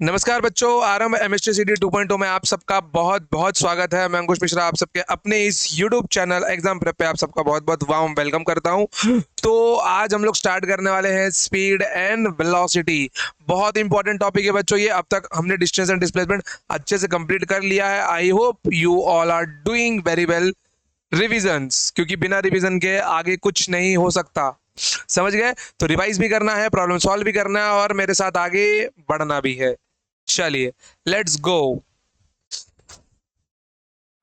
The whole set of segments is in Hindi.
नमस्कार बच्चों, आरंभ एमएसटीसीडी 2.0 में आप सबका बहुत बहुत स्वागत है। मैं अंकुश मिश्रा आप सबके अपने इस यूट्यूब चैनल एग्जाम प्रेप पे आप सबका बहुत बहुत वार्म वेलकम करता हूं। तो आज हम लोग स्टार्ट करने वाले हैं स्पीड एंड वेलोसिटी। बहुत इंपॉर्टेंट टॉपिक है बच्चों ये। अब तक हमने डिस्टेंस एंड डिस्प्लेसमेंट अच्छे से कंप्लीट कर लिया है। I hope you all are doing very well revisions, क्योंकि बिना रिविजन के आगे कुछ नहीं हो सकता। समझ गए? तो रिवाइज भी करना है, प्रॉब्लम सॉल्व भी करना है और मेरे साथ आगे बढ़ना भी है। चलिए लेट्स गो।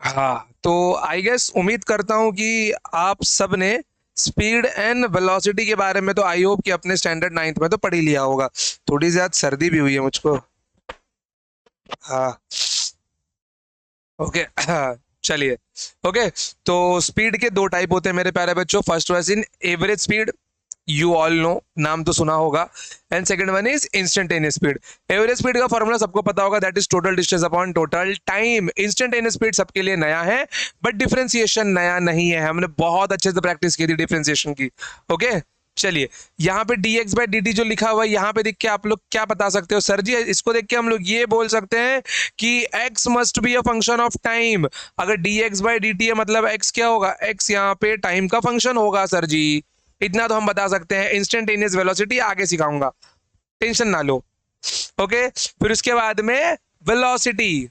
हाँ, तो आई गेस उम्मीद करता हूं कि आप सब ने स्पीड एंड वेलोसिटी के बारे में तो आई होप कि अपने स्टैंडर्ड 9th में तो पढ़ ही लिया होगा। थोड़ी सी आज सर्दी भी हुई है मुझको। हाँ, ओके। हाँ, चलिए। ओके, तो स्पीड के दो टाइप होते हैं मेरे प्यारे बच्चों। First was in average speed, you all no, नाम तो सुना होगा। And second one is instantaneous speed. Average speed का फॉर्मूला सबको पता होगा, that is total distance upon total time. Instantaneous speed सबके लिए नया है, बट डिफरेंशिएशन नया नहीं है। हमने बहुत अच्छे से प्रैक्टिस की थी डिफरेंशिएशन की। ओके, चलिए। यहाँ पे dx बाई dt जो लिखा हुआ है, यहाँ पे देख के आप लोग क्या बता सकते हो? सर जी, इसको देख के हम लोग ये बोल सकते हैं कि x must be a function of time. अगर dx बाई dt है मतलब x क्या होगा? x यहाँ पे टाइम का फंक्शन होगा सर जी। इतना तो हम बता सकते हैं। इंस्टेंटेनियस वेलोसिटी आगे सिखाऊंगा, टेंशन ना लो। ओके, फिर उसके बाद में वेलोसिटी।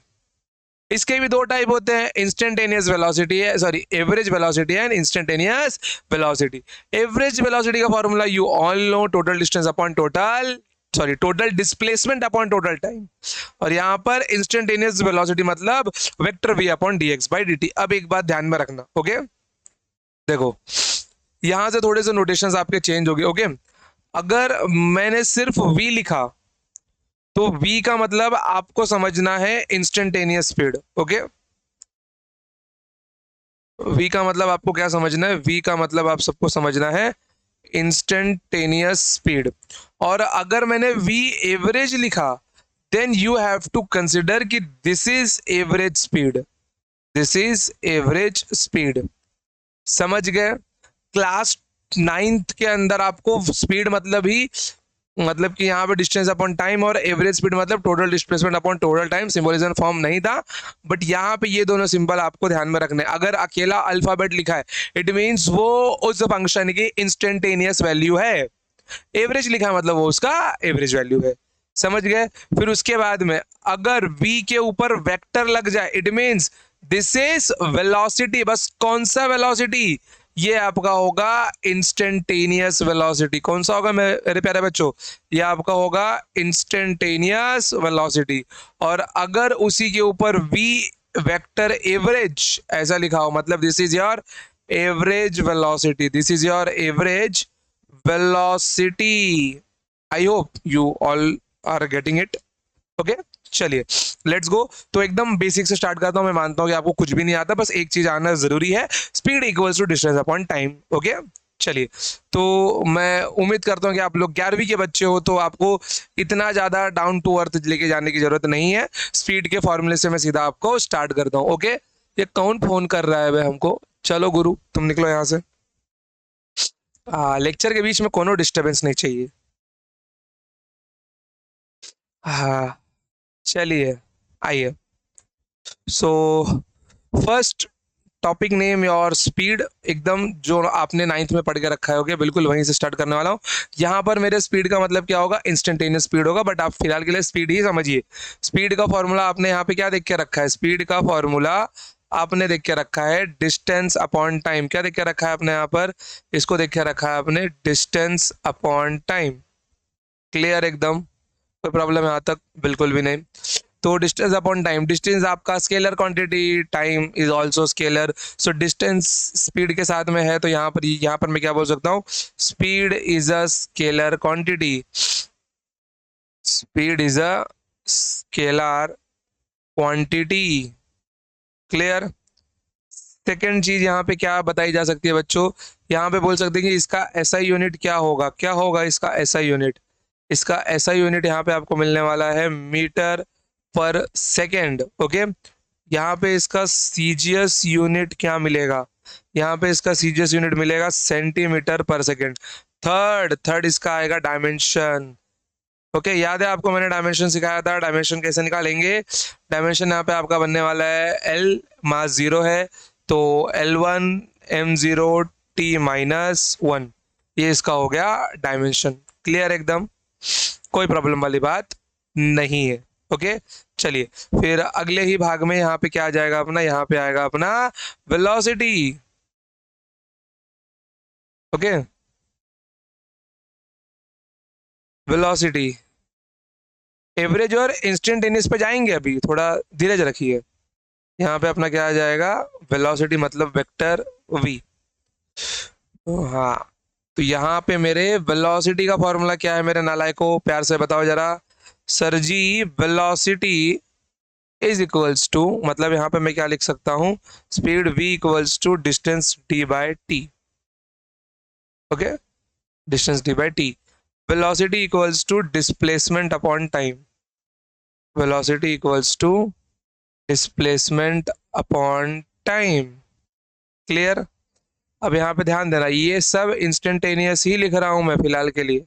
इसके भी दो टाइप होते हैं, इंस्टेंटेनियस वेलोसिटी है, sorry average velocity and instantaneous velocity. Average velocity का formula you all know, total distance upon total, sorry total displacement upon total time. और यहाँ पर इंस्टेंटेनियस वेलोसिटी मतलब vector v upon dx by dt। अब एक बात ध्यान में रखना, ओके? देखो, यहां से थोड़े से नोटेशंस आपके चेंज हो गए। ओके, अगर मैंने सिर्फ v लिखा तो v का मतलब आपको समझना है इंस्टेंटेनियस स्पीड। ओके, v का मतलब आपको क्या समझना है? v का मतलब आप सबको समझना है इंस्टेंटेनियस स्पीड। और अगर मैंने v एवरेज लिखा, then you have to consider कि this is average speed, this is average speed. समझ गए? क्लास 9th के अंदर आपको स्पीड मतलब ही मतलब कि यहाँ पे डिस्टेंस अपॉन टाइम और एवरेज स्पीड मतलब total displacement upon total time, symbolism form नहीं था। बट यहाँ पे ये दोनों सिंबल आपको ध्यान में रखने। अगर अकेला अल्फाबेट लिखा है इट मींस वो उस फंक्शन की इंस्टेंटेनियस वैल्यू है। एवरेज लिखा है मतलब वो उसका एवरेज वैल्यू है। समझ गए? फिर उसके बाद में अगर v के ऊपर वेक्टर लग जाए it means this is velocity. बस कौन सा वेलोसिटी? ये आपका होगा इंस्टेंटेनियस वेलोसिटी। कौन सा होगा मेरे प्यारे बच्चों? ये आपका होगा इंस्टेंटेनियस वेलोसिटी। और अगर उसी के ऊपर v वेक्टर एवरेज ऐसा लिखा हो मतलब this is your average velocity, this is your average velocity. I hope you all are getting it. Okay, चलिए लेट्स गो। तो एकदम बेसिक से स्टार्ट करता हूं। मैं मानता हूं कि आपको कुछ भी नहीं आता, बस एक चीज आना जरूरी है, speed equals to distance upon time. Okay, चलिए। तो मैं उम्मीद करता हूं कि आप लोग 11वीं के बच्चे हो, तो आपको इतना ज्यादा डाउन टू अर्थ लेके जाने की जरूरत नहीं है। स्पीड के फॉर्मूले से मैं सीधा आपको स्टार्ट करता हूं। ओके, ये कौन फोन कर रहा है भाई हमको? चलो गुरु, तुम निकलो यहाँ से। लेक्चर के बीच में कोनो डिस्टरबेंस नहीं चाहिए। हाँ, चलिए आइए। सो फर्स्ट टॉपिक नेम और स्पीड, एकदम जो आपने 9th में पढ़ के रखा है, ओके, बिल्कुल वहीं से स्टार्ट करने वाला हूँ। यहाँ पर मेरे स्पीड का मतलब क्या होगा? इंस्टेंटेनियस स्पीड होगा, बट आप फिलहाल के लिए स्पीड ही समझिए। स्पीड का फॉर्मूला आपने यहाँ पे क्या देख के रखा है? स्पीड का फॉर्मूला आपने देख के रखा है डिस्टेंस अपॉन टाइम। क्या देख के रखा है आपने यहाँ पर? इसको देख के रखा है आपने डिस्टेंस अपॉन टाइम। क्लियर एकदम? कोई प्रॉब्लम यहाँ तक? बिल्कुल भी नहीं। तो डिस्टेंस अपॉन टाइम, डिस्टेंस आपका scalar quantity, time is also scalar. So distance speed के साथ में है, तो यहाँ पर मैं क्या बोल सकता हूँ? Speed is a scalar quantity, speed is a scalar quantity. Clear? Second चीज यहाँ पे क्या बताई जा सकती है बच्चों? यहाँ पे बोल सकते हैं कि इसका एसआई यूनिट क्या होगा? क्या होगा इसका एसआई यूनिट? इसका एसआई यूनिट यहाँ पे आपको मिलने वाला है मीटर पर सेकेंड। ओके, यहाँ पे इसका सीजीएस यूनिट क्या मिलेगा? यहाँ पे इसका सीजीएस यूनिट मिलेगा सेंटीमीटर पर सेकेंड। थर्ड इसका आएगा डायमेंशन। ओके, याद है आपको मैंने डायमेंशन सिखाया था, डायमेंशन कैसे निकालेंगे। डायमेंशन यहाँ पे आपका बनने वाला है एल, मास 0 है तो L1 M0 T-1, ये इसका हो गया डायमेंशन। क्लियर एकदम, कोई प्रॉब्लम वाली बात नहीं है। ओके, चलिए फिर अगले ही भाग में यहाँ पे क्या आ जाएगा अपना, यहाँ पे आएगा अपना वेलोसिटी। ओके, वेलोसिटी, एवरेज और इंस्टेंटेनियस पे जाएंगे, अभी थोड़ा धीरज रखिए। यहाँ पे अपना क्या आ जाएगा, वेलोसिटी मतलब वेक्टर v। हाँ, तो यहाँ पे मेरे वेलोसिटी का फॉर्मूला क्या है मेरे नालायकों, प्यार से बताओ जरा। सर जी, वेलोसिटी इज इक्वल्स टू, मतलब यहाँ पे मैं क्या लिख सकता हूँ, speed v equals to distance d by t। Okay, distance d by t। Velocity equals to displacement upon time, velocity equals to displacement upon time. Clear. अब यहाँ पे ध्यान देना, ये सब इंस्टेंटेनियस ही लिख रहा हूं मैं फिलहाल के लिए,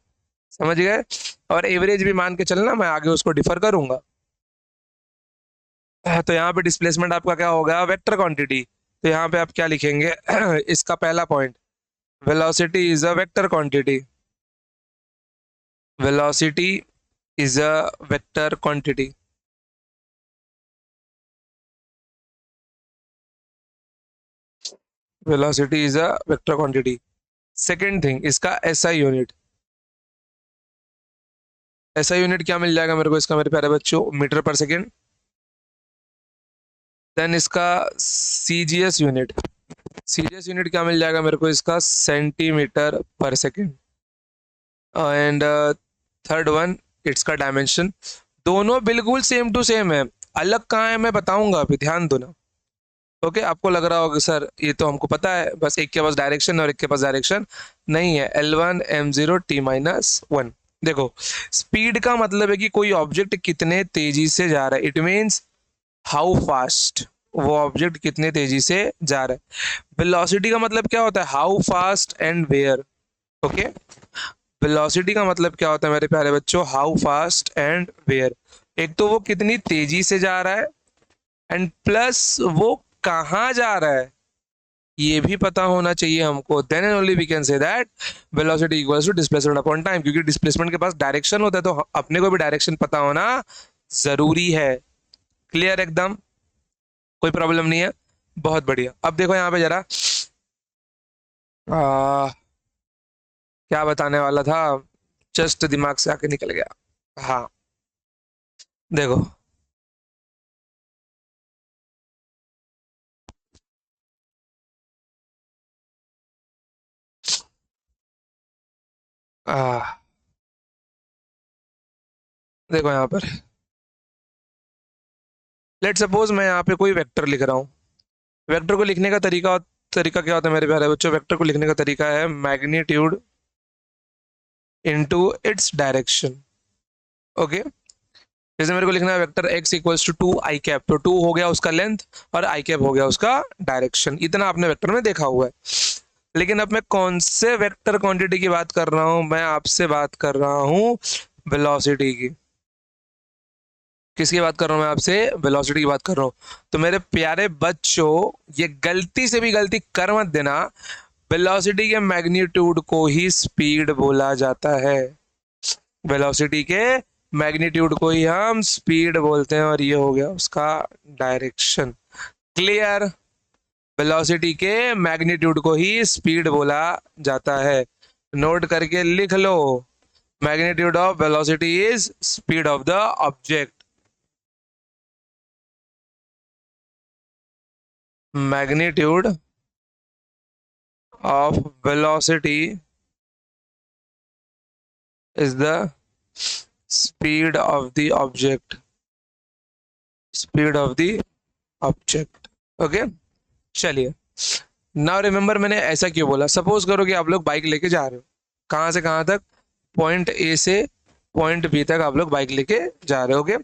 समझ गए। और एवरेज भी मान के चलना, मैं आगे उसको डिफर करूंगा। तो यहाँ पे डिस्प्लेसमेंट आपका क्या होगा, वेक्टर क्वांटिटी। तो यहाँ पे आप क्या लिखेंगे इसका पहला point, velocity is a vector quantity, velocity is a vector quantity. Velocity is a vector quantity. Second thing, इसका एसआई यूनिट, एसआई यूनिट क्या मिल जाएगा मेरे को इसका मेरे प्यारे बच्चों, मीटर पर सेकेंड। देन इसका सीजीएस यूनिट, सीजीएस यूनिट क्या मिल जाएगा मेरे को इसका, सेंटीमीटर पर second. And third one, it's का डायमेंशन। दोनों बिल्कुल सेम टू सेम है, अलग कहाँ है मैं बताऊंगा, अभी ध्यान दो ना। ओके, आपको लग रहा होगा सर ये तो हमको पता है, बस एक के पास डायरेक्शन है और एक के पास डायरेक्शन नहीं है। L1 M0 T-1। देखो, स्पीड का मतलब है कि कोई ऑब्जेक्ट कितने तेजी से जा रहा है, इट मीन्स हाउ फास्ट वो ऑब्जेक्ट कितने तेजी से जा रहा है। वेलोसिटी का मतलब क्या होता है, how fast and where. Okay, velocity का मतलब क्या होता है मेरे प्यारे बच्चों, हाउ फास्ट एंड वेयर। एक तो वो कितनी तेजी से जा रहा है, एंड प्लस वो कहाँ जा रहा है ये भी पता होना चाहिए हमको। Then and only we can say that velocity equals to displacement upon time, क्योंकि डिस्प्लेसमेंट के पास डायरेक्शन होता है तो अपने को भी डायरेक्शन पता होना जरूरी है। क्लियर एकदम, कोई प्रॉब्लम नहीं है, बहुत बढ़िया। अब देखो यहाँ पे जरा क्या बताने वाला था, जस्ट दिमाग से आके निकल गया। हाँ, देखो आ, देखो यहाँ पर, लेट सपोज मैं यहाँ पे कोई वेक्टर लिख रहा हूँ। वेक्टर को लिखने का तरीका, तरीका क्या होता है मेरे प्यारे बच्चों, वेक्टर को लिखने का तरीका है magnitude into its direction. Okay, जैसे मेरे को लिखना है vector x equals to 2 I cap, तो 2 हो गया उसका लेंथ और आई कैप हो गया उसका डायरेक्शन। इतना आपने वेक्टर में देखा हुआ है। लेकिन अब मैं कौन से वेक्टर क्वांटिटी की बात कर रहा हूं, मैं आपसे बात कर रहा हूं वेलोसिटी की। किसकी बात कर रहा हूं मैं आपसे, वेलोसिटी की बात कर रहा हूं। तो मेरे प्यारे बच्चों, ये गलती से भी गलती कर मत देना, वेलोसिटी के मैग्नीट्यूड को ही स्पीड बोला जाता है। वेलोसिटी के मैग्नीट्यूड को ही हम स्पीड बोलते हैं, और ये हो गया उसका डायरेक्शन। क्लियर, वेलोसिटी के मैग्नीट्यूड को ही स्पीड बोला जाता है। नोट करके लिख लो, magnitude of velocity is speed of the object. Magnitude of velocity is the speed of the object, speed of the object. Okay, चलिए। नाउ रिमेंबर मैंने ऐसा क्यों बोला, सपोज करो कि आप लोग बाइक लेके जा रहे हो, कहाँ से कहाँ तक, पॉइंट ए से पॉइंट बी तक आप लोग बाइक लेके जा रहे हो। ओके,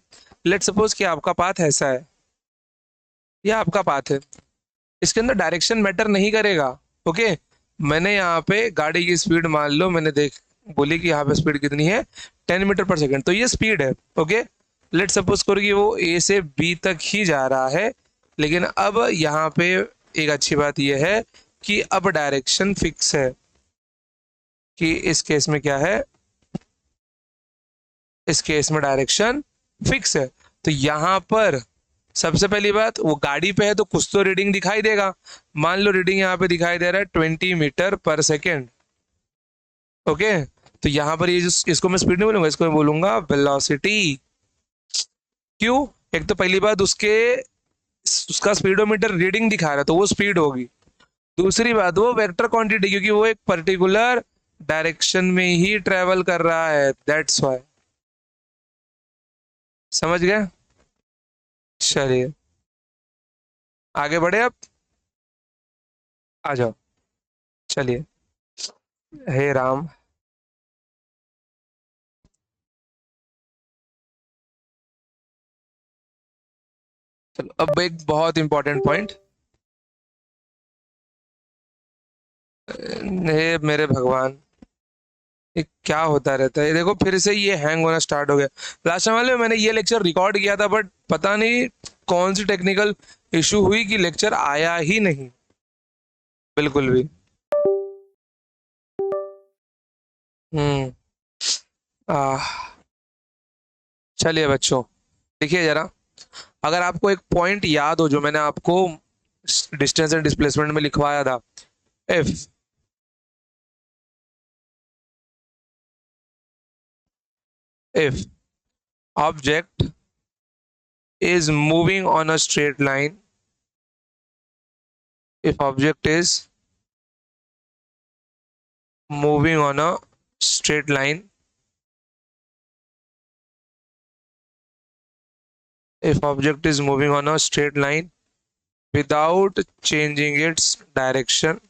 लेट सपोज कि आपका पाथ ऐसा है, ये आपका पाथ है, इसके अंदर डायरेक्शन मैटर नहीं करेगा। ओके, मैंने यहाँ पे गाड़ी की स्पीड मान लो मैंने बोली कि यहाँ पे स्पीड कितनी है, 10 मीटर पर सेकेंड, तो ये स्पीड है। ओके, लेट सपोज करो कि वो ए से बी तक ही जा रहा है, लेकिन अब यहाँ पे एक अच्छी बात यह है कि अब डायरेक्शन फिक्स है, कि इस केस में क्या है, इस केस में डायरेक्शन फिक्स है। तो यहां पर सबसे पहली बात, वो गाड़ी पे है तो कुछ तो रीडिंग दिखाई देगा। मान लो रीडिंग यहाँ पे दिखाई दे रहा है 20 मीटर पर सेकेंड। ओके, तो यहाँ पर ये जो इसको मैं स्पीड नहीं बोलूंगा, इसको मैं बोलूंगा वेलोसिटी। क्यों? एक तो पहली बात, उसका स्पीडोमीटर रीडिंग दिखा रहा है तो वो स्पीड होगी। दूसरी बात, वो वेक्टर क्वांटिटी, क्योंकि वो एक पर्टिकुलर डायरेक्शन में ही ट्रेवल कर रहा है, दैट्स वाई। समझ गए? चलिए आगे बढ़े अब, आ जाओ। चलिए, हे राम। चलो अब एक बहुत इंपॉर्टेंट पॉइंट। हे मेरे भगवान, ये क्या होता रहता है? देखो फिर से ये हैंग होना स्टार्ट हो गया। लास्ट टाइम वाले मैंने ये लेक्चर रिकॉर्ड किया था, बट पता नहीं कौन सी टेक्निकल इशू हुई कि लेक्चर आया ही नहीं बिल्कुल भी। हम्म। आ चलिए बच्चों, देखिए जरा, अगर आपको एक पॉइंट याद हो जो मैंने आपको डिस्टेंस एंड डिस्प्लेसमेंट में लिखवाया था, if if object is moving on a straight line, if object is moving on a straight line, if object is moving on a straight line without changing its direction,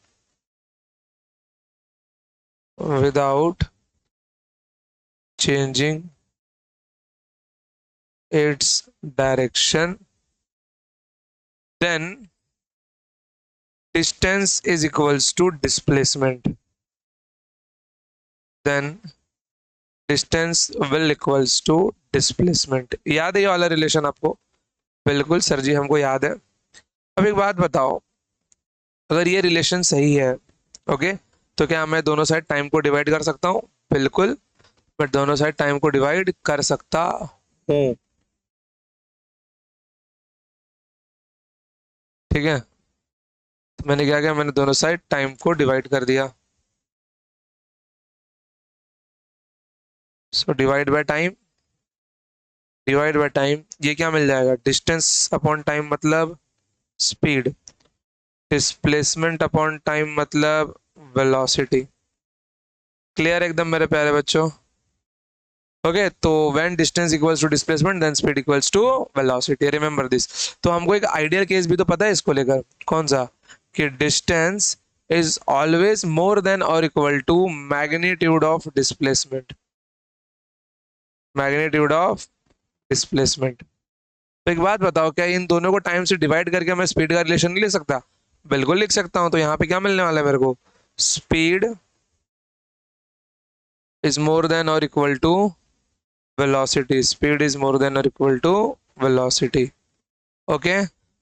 without changing its direction, then distance is equals to displacement, then distance will equals to displacement। याद है ये वाला रिलेशन आपको? बिल्कुल सर जी, हमको याद है। अब एक बात बताओ, अगर ये रिलेशन सही है, ओके, तो क्या मैं दोनों साइड टाइम को डिवाइड कर सकता हूँ? बिल्कुल, मैं दोनों साइड टाइम को डिवाइड कर सकता हूँ। ठीक है, तो मैंने क्या किया, मैंने दोनों साइड टाइम को डिवाइड कर दिया। So divide by time, divide by time, ये क्या मिल जाएगा? डिस्टेंस अपॉन टाइम मतलब स्पीड, डिस्प्लेसमेंट अपॉन टाइम मतलब वेलोसिटी। क्लियर एकदम मेरे प्यारे बच्चों? ओके, तो when distance equals to displacement then speed equals to velocity, remember this. तो हमको एक आइडियल केस भी तो पता है इसको लेकर, कौन सा? कि distance is always more than और equal to magnitude of displacement, magnitude of displacement. तो एक बात बताओ, क्या इन दोनों को टाइम से डिवाइड करके मैं स्पीड का रिलेशन नहीं ले सकता? बिल्कुल लिख सकता हूं। तो यहाँ पे क्या मिलने वाला है मेरे को? स्पीड इज मोर देन और equal to velocity, speed is more than और इक्वल टू वेलोसिटी। ओके,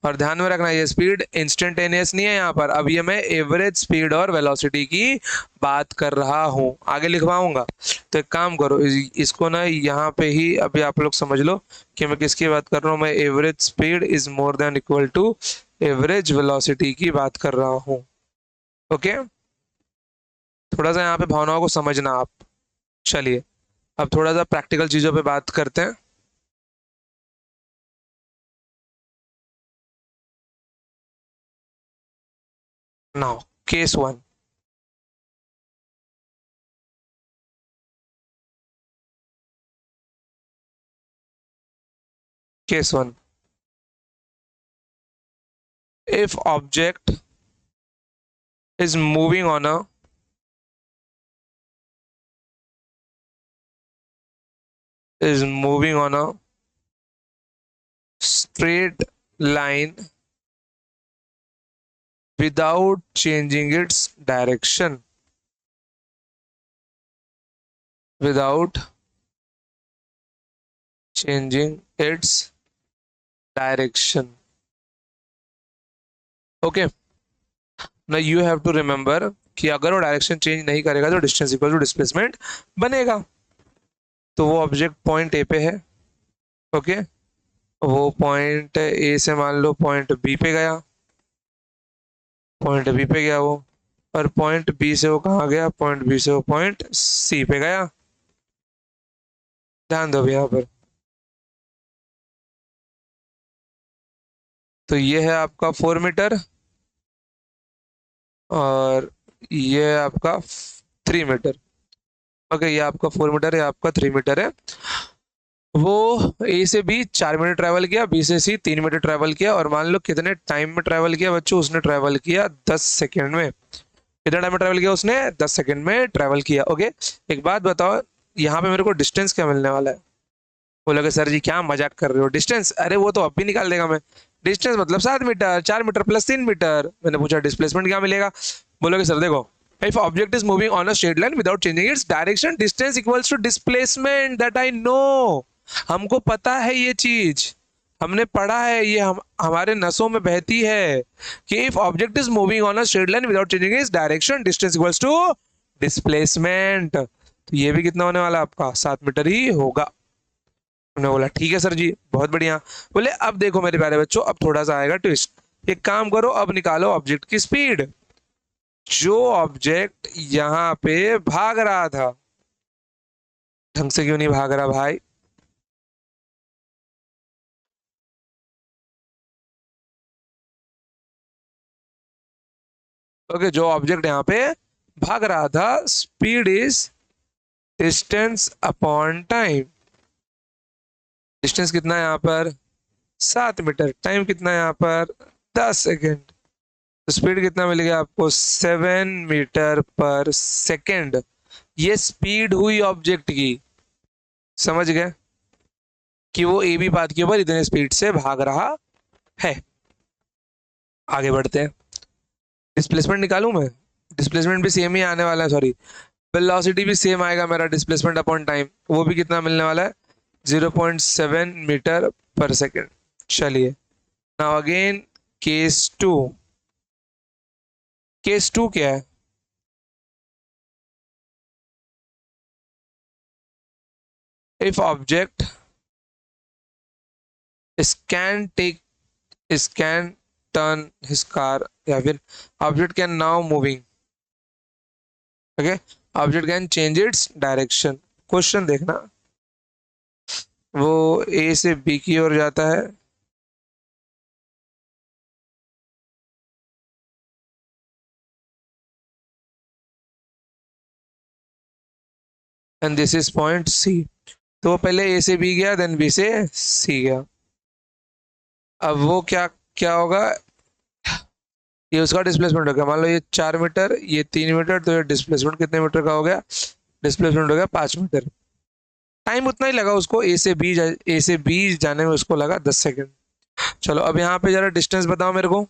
और ध्यान में रखना ये स्पीड इंस्टेंटेनियस नहीं है यहाँ पर, अब ये मैं एवरेज स्पीड और वेलोसिटी की बात कर रहा हूँ, आगे लिखवाऊंगा। तो एक काम करो, इसको ना यहाँ पे ही अभी आप लोग समझ लो कि मैं किसकी बात कर रहा हूँ। मैं average speed is more than equal to average velocity की बात कर रहा हूँ। ओके, थोड़ा सा यहाँ पे भावनाओं को समझना आप। चलिए अब थोड़ा सा प्रैक्टिकल चीजों पे बात करते हैं। Now case one, case one, if object is moving on a is moving on a straight line without changing its direction, without changing it's direction. Okay, ना यू हैव टू रिमेंबर कि अगर वो डायरेक्शन चेंज नहीं करेगा तो डिस्टेंस इक्वल टू डिस्प्लेसमेंट बनेगा। तो वो ऑब्जेक्ट पॉइंट ए पे है। ओके, वो पॉइंट ए से मान लो पॉइंट बी पे गया, पॉइंट बी पे गया वो, और पॉइंट बी से वो कहाँ गया, पॉइंट बी से वो पॉइंट सी पे गया। ध्यान दो यहाँ पर। तो ये है आपका 4 मीटर, और ये है आपका 3 मीटर। ओके, ये आपका 4 मीटर है, आपका 3 मीटर है। वो ए से बी 4 मीटर ट्रेवल किया, बी से सी 3 मीटर ट्रेवल किया, और मान लो कितने टाइम में ट्रेवल किया बच्चों, उसने ट्रेवल किया 10 सेकेंड में। कितना टाइम में ट्रेवल किया उसने, 10 सेकेंड में ट्रेवल किया। ओके, एक बात बताओ, यहाँ पे मेरे को डिस्टेंस क्या मिलने वाला है? बोलोगे सर जी क्या मजाक कर रहे हो, डिस्टेंस अरे वो तो अब भी निकाल देगा मैं। डिस्टेंस मतलब 7 मीटर, 4 मीटर प्लस 3 मीटर। मैंने पूछा डिस्प्लेसमेंट क्या मिलेगा? बोलोगे सर देखो, if object is moving on a straight line without changing its direction, distance equals to displacement, that I know। हमको पता है ये चीज, हमने पढ़ा है ये, हमारे नसों में बहती है कि if object is moving on a straight line without changing its direction, distance equals to displacement। तो ये भी कितना होने वाला आपका, 7 मीटर ही होगा। उन्होंने बोला ठीक है सर जी, बहुत बढ़िया। बोले अब देखो मेरे प्यारे बच्चों, अब थोड़ा सा आएगा ट्विस्ट। एक काम करो, अब निकालो ऑब्जेक्ट की स्पीड। जो ऑब्जेक्ट यहाँ पे भाग रहा था, ढंग से क्यों नहीं भाग रहा भाई? ओके, जो ऑब्जेक्ट यहाँ पे भाग रहा था, speed is distance upon time. Distance कितना है यहाँ पर, 7 मीटर। टाइम कितना है यहाँ पर, 10 सेकेंड। तो स्पीड कितना मिल गया आपको, 7 मीटर पर सेकेंड। ये स्पीड हुई ऑब्जेक्ट की। समझ गए कि वो ए बी पाथ के ऊपर इतने स्पीड से भाग रहा है। आगे बढ़ते हैं, डिस्प्लेसमेंट निकालूं मैं? डिस्प्लेसमेंट भी सेम ही आने वाला है, सॉरी, वेलोसिटी भी सेम आएगा मेरा, डिस्प्लेसमेंट अपॉन टाइम। वो भी कितना मिलने वाला है, 0.7 मीटर पर सेकेंड। चलिए, now again case two. Case two क्या है? If object scan take scan turn his car, या फिर object can now moving. Okay, object can change its direction. Question देखना, वो ए से बी की ओर जाता है, and this is point C. तो वो पहले ए से बी गया, देन बी से सी गया। अब वो क्या क्या होगा, ये उसका डिस्प्लेसमेंट हो गया। मान लो ये 4 मीटर, ये 3 मीटर, तो ये डिस्प्लेसमेंट कितने मीटर का हो गया, डिस्प्लेसमेंट हो गया 5 मीटर। टाइम उतना ही लगा उसको, ए से बी जाने में उसको लगा 10 सेकेंड। चलो अब यहाँ पे जरा डिस्टेंस बताओ मेरे को।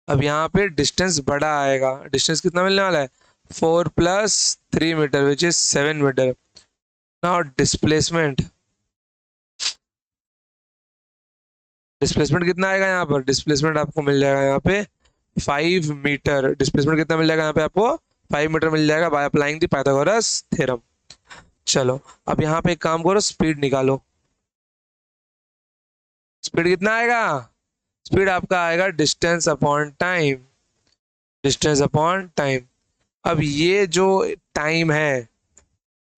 अब यहाँ पे डिस्टेंस बड़ा आएगा। डिस्टेंस कितना मिलने वाला है, 4 + 3 metre which is 7 metre. Now displacement, displacement कितना आएगा यहाँ पर, डिस्प्लेसमेंट आपको मिल जाएगा यहाँ पे 5 मीटर। डिस्प्लेसमेंट कितना मिल जाएगा यहाँ पे आपको, 5 मीटर मिल जाएगा by applying the Pythagoras theorem. चलो अब यहाँ पे एक काम करो, स्पीड निकालो। स्पीड कितना आएगा, स्पीड आपका आएगा distance upon time, distance upon time. अब ये जो टाइम है,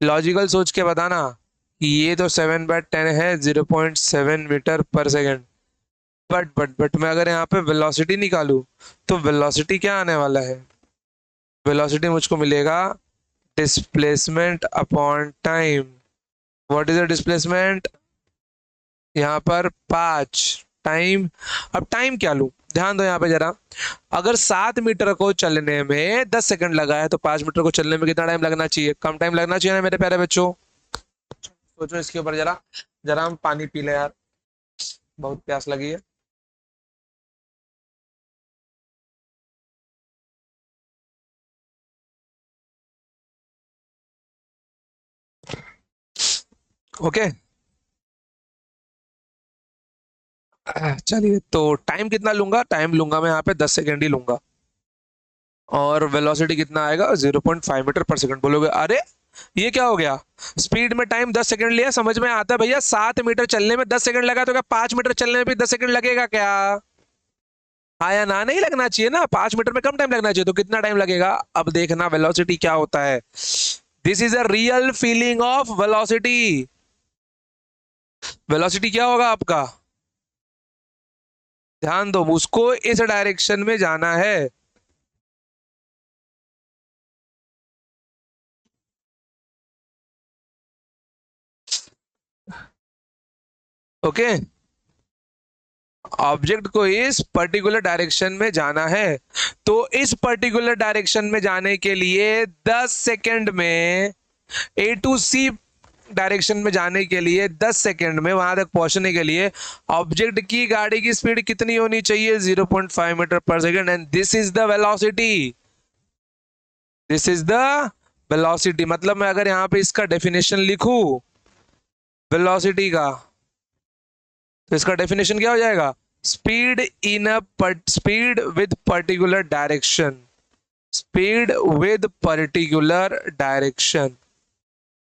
लॉजिकल सोच के बताना कि ये तो 7/10 है, 0.7 मीटर पर सेकेंड। बट मैं अगर यहाँ पे वेलोसिटी निकालू, तो वेलोसिटी क्या आने वाला है, वेलोसिटी मुझको मिलेगा displacement upon time. What is the displacement, यहाँ पर 5 टाइम। अब टाइम क्या लूं, ध्यान दो यहाँ पे जरा। अगर 7 मीटर को चलने में 10 सेकंड लगा है, तो 5 मीटर को चलने में कितना टाइम लगना चाहिए, कम टाइम लगना चाहिए ना मेरे प्यारे बच्चों? सोचो इसके ऊपर जरा। जरा हम पानी पी ले यार, बहुत प्यास लगी है। ओके। चलिए, तो टाइम कितना लूंगा? टाइम लूंगा मैं यहाँ पे 10 सेकेंड ही लूंगा। और वेलोसिटी कितना आएगा? 0.5 मीटर पर सेकंड। बोलोगे अरे ये क्या हो गया, स्पीड में टाइम 10 सेकंड लिया, समझ में आता है भैया। 7 मीटर चलने में 10 सेकंड लगा, तो क्या 5 मीटर चलने में भी 10 सेकंड लगेगा क्या? हाँ या ना? नहीं लगना चाहिए ना, 5 मीटर में कम टाइम लगना चाहिए। तो कितना टाइम लगेगा? अब देखना वेलोसिटी क्या होता है। This is a real feeling of velocity. Velocity क्या होगा आपका? ध्यान दो, उसको इस डायरेक्शन में जाना है। ओके। ऑब्जेक्ट को इस पर्टिकुलर डायरेक्शन में जाना है। तो इस पर्टिकुलर डायरेक्शन में जाने के लिए 10 सेकंड में, ए टू सी डायरेक्शन में जाने के लिए 10 सेकंड में वहां तक पहुंचने के लिए ऑब्जेक्ट की गाड़ी की स्पीड कितनी होनी चाहिए? 0.5 मीटर पर second. And this is the velocity. This is the velocity. मतलब मैं अगर यहां पे इसका डेफिनेशन लिखूं वेलोसिटी का, तो इसका डेफिनेशन क्या हो जाएगा? Speed in a speed with particular direction. Speed with particular direction.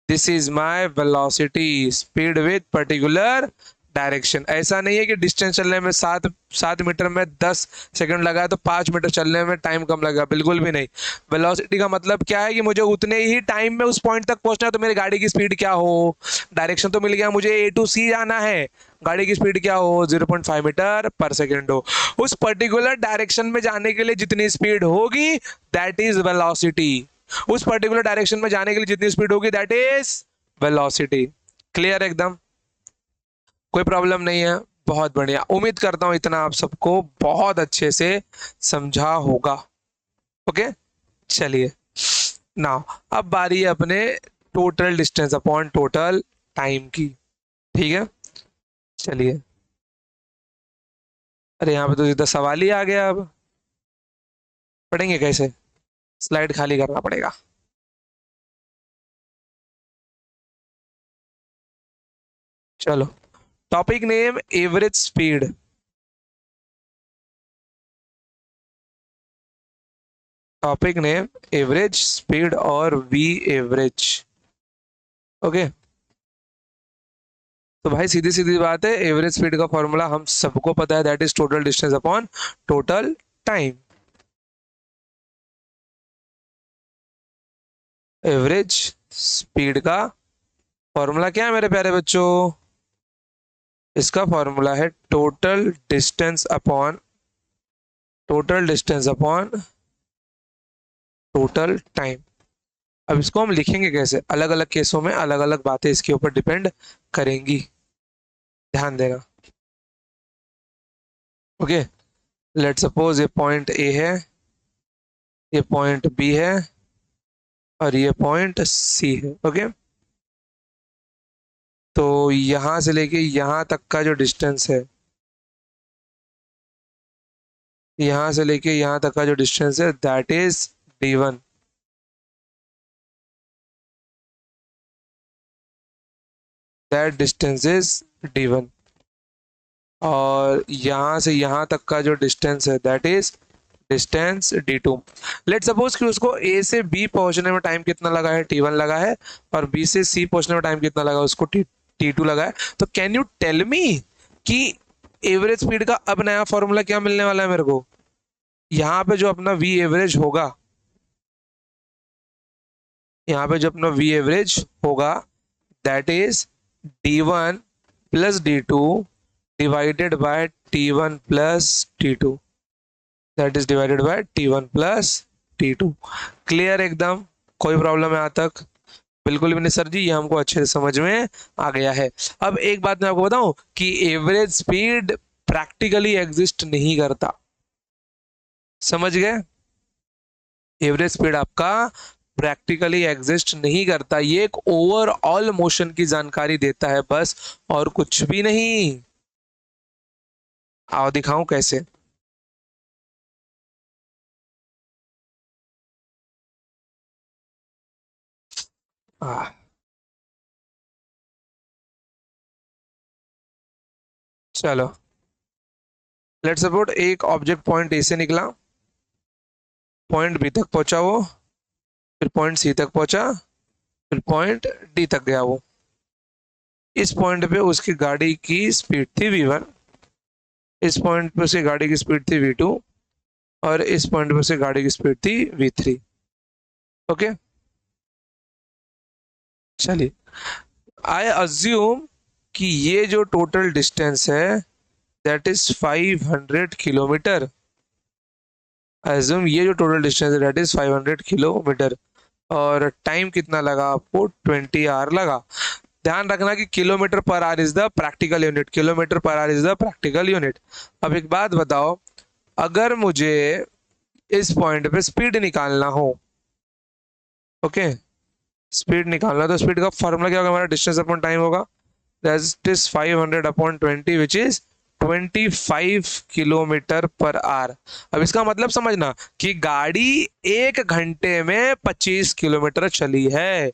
This is my velocity. Speed with particular direction. ऐसा नहीं है कि डिस्टेंस चलने में 7 7 मीटर में 10 सेकंड लगा है तो 5 मीटर चलने में टाइम कम लगेगा, बिल्कुल भी नहीं। वेलोसिटी का मतलब क्या है कि मुझे उतने ही टाइम में उस पॉइंट तक पहुंचना है, तो मेरी गाड़ी की स्पीड क्या हो? डायरेक्शन तो मिल गया, मुझे ए टू सी जाना है। गाड़ी की स्पीड क्या हो? 0.5 मीटर पर सेकेंड हो। उस पर्टिकुलर डायरेक्शन में जाने के लिए जितनी स्पीड होगी दैट इज वेलोसिटी। उस पर्टिकुलर डायरेक्शन में जाने के लिए जितनी स्पीड होगी दैट इज वेलोसिटी। क्लियर एकदम? कोई प्रॉब्लम नहीं है? बहुत बढ़िया, उम्मीद करता हूं इतना आप सबको बहुत अच्छे से समझा होगा। ओके। चलिए, नाउ अब बारी है अपने total distance upon total time की। ठीक है, चलिए। अरे यहाँ पे तो सीधा सवाल ही आ गया। अब पढ़ेंगे कैसे? स्लाइड खाली करना पड़ेगा। चलो, topic name average speed. Topic name average speed और वी एवरेज। ओके। तो भाई सीधी सीधी बात है, एवरेज स्पीड का फॉर्मूला हम सबको पता है, that is total distance upon total time. Average speed का फॉर्मूला क्या है मेरे प्यारे बच्चों? इसका फॉर्मूला है total distance upon total time. अब इसको हम लिखेंगे कैसे? अलग अलग केसों में अलग अलग बातें इसके ऊपर डिपेंड करेंगी, ध्यान देना। ओके, लेट सपोज ये पॉइंट ए है, ये पॉइंट बी है, और ये पॉइंट सी है। ओके। तो यहां से लेके यहां तक का जो डिस्टेंस है, यहां से लेके यहां तक का जो डिस्टेंस है that is d1। That distance is d1। और यहां से यहां तक का जो डिस्टेंस है that is distance d2। Late suppose कि उसको a से b पहुंचने में टाइम कितना लगा है? t1 लगा है। और b से c पहुंचने में टाइम कितना लगा? उसको t2 लगा है। तो कैन यू टेल मी कि एवरेज स्पीड का अब नया फॉर्मूला क्या मिलने वाला है मेरे को? यहाँ पे जो अपना वी एवरेज होगा, यहाँ पे जो अपना वी एवरेज होगा that is d1 plus d2 divided bye t1 plus t2। That is divided by t1 plus t2। Clear एकदम? कोई प्रॉब्लम है यहाँ तक? बिल्कुल भी नहीं सर जी, ये हमको अच्छे से समझ में आ गया है। अब एक बात मैं आपको बताऊं कि एवरेज स्पीड प्रैक्टिकली एग्जिस्ट नहीं करता। समझ गए? एवरेज स्पीड आपका प्रैक्टिकली एग्जिस्ट नहीं करता, ये एक ओवरऑल मोशन की जानकारी देता है बस, और कुछ भी नहीं। आओ दिखाऊं कैसे। आ, चलो, लेट सपोर्ट एक ऑब्जेक्ट पॉइंट ए से निकला, पॉइंट बी तक पहुंचा वो, फिर पॉइंट सी तक पहुंचा, फिर पॉइंट डी तक गया वो। इस पॉइंट पे उसकी गाड़ी की स्पीड थी v1, इस पॉइंट पे उसकी गाड़ी की स्पीड थी v2, और इस पॉइंट पे उसकी गाड़ी की स्पीड थी v3। ओके, चलिए, आई अज्यूम कि ये जो टोटल डिस्टेंस है दैट इज 500 किलोमीटर। अज्यूम ये जो टोटल डिस्टेंस है दैट इज 500 किलोमीटर, और टाइम कितना लगा आपको, 20 आवर लगा। ध्यान रखना कि kilometre per hour is the practical unit, kilometre per hour is the practical unit. अब एक बात बताओ, अगर मुझे इस पॉइंट पे स्पीड निकालना हो, ओके, स्पीड निकालना, तो स्पीड का फॉर्मूला क्या होगा, हमारा डिस्टेंस अपॉन टाइम होगा, that is 500 upon 20 which is 25 kilometre per our. अब इसका मतलब समझना कि गाड़ी एक घंटे में 25 किलोमीटर चली है।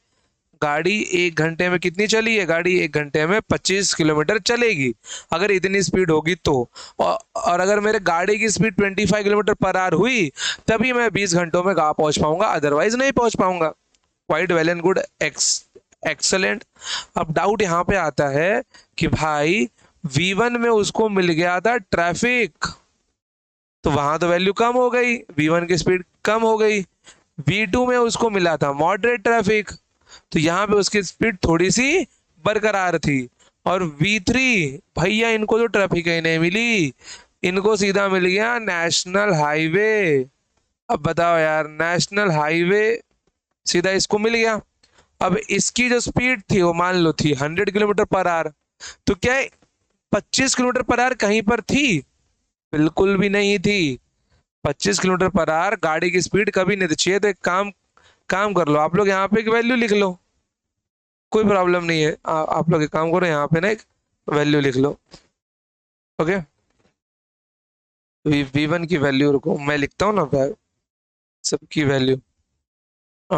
गाड़ी एक घंटे में कितनी चली है, गाड़ी एक घंटे में 25 किलोमीटर चलेगी अगर इतनी स्पीड होगी तो। और अगर मेरे गाड़ी की स्पीड 25 किलोमीटर पर आवर हुई तभी मैं 20 घंटों में कहाँ पहुंच पाऊंगा, अदरवाइज नहीं पहुंच पाऊंगा। Quite well and good, excellent. अब डाउट यहाँ पे आता है कि भाई V1 में उसको मिल गया था ट्रैफिक, तो वहां तो वैल्यू कम हो गई, V1 की स्पीड कम हो गई। V2 में उसको मिला था मॉडरेट ट्रैफिक, तो यहाँ पे उसकी स्पीड थोड़ी सी बरकरार थी। और V3, भैया इनको तो ट्रैफिक ही नहीं मिली, इनको सीधा मिल गया नेशनल हाईवे। अब बताओ यार, नेशनल हाईवे सीधा इसको मिल गया। अब इसकी जो स्पीड थी वो मान लो थी 100 किलोमीटर पर आवर, तो क्या 25 किलोमीटर पर आवर कहीं पर थी, बिल्कुल भी नहीं थी। 25 किलोमीटर पर आवर गाड़ी की स्पीड कभी नहीं थी। चाहिए तो एक काम काम कर लो, आप लोग यहाँ पे एक वैल्यू लिख लो, कोई प्रॉब्लम नहीं है। आप लोग एक काम करो, यहाँ पे ना एक वैल्यू लिख लो। ओके, V1 की वैल्यू, रुको मैं लिखता हूँ ना सबकी वैल्यू। आ,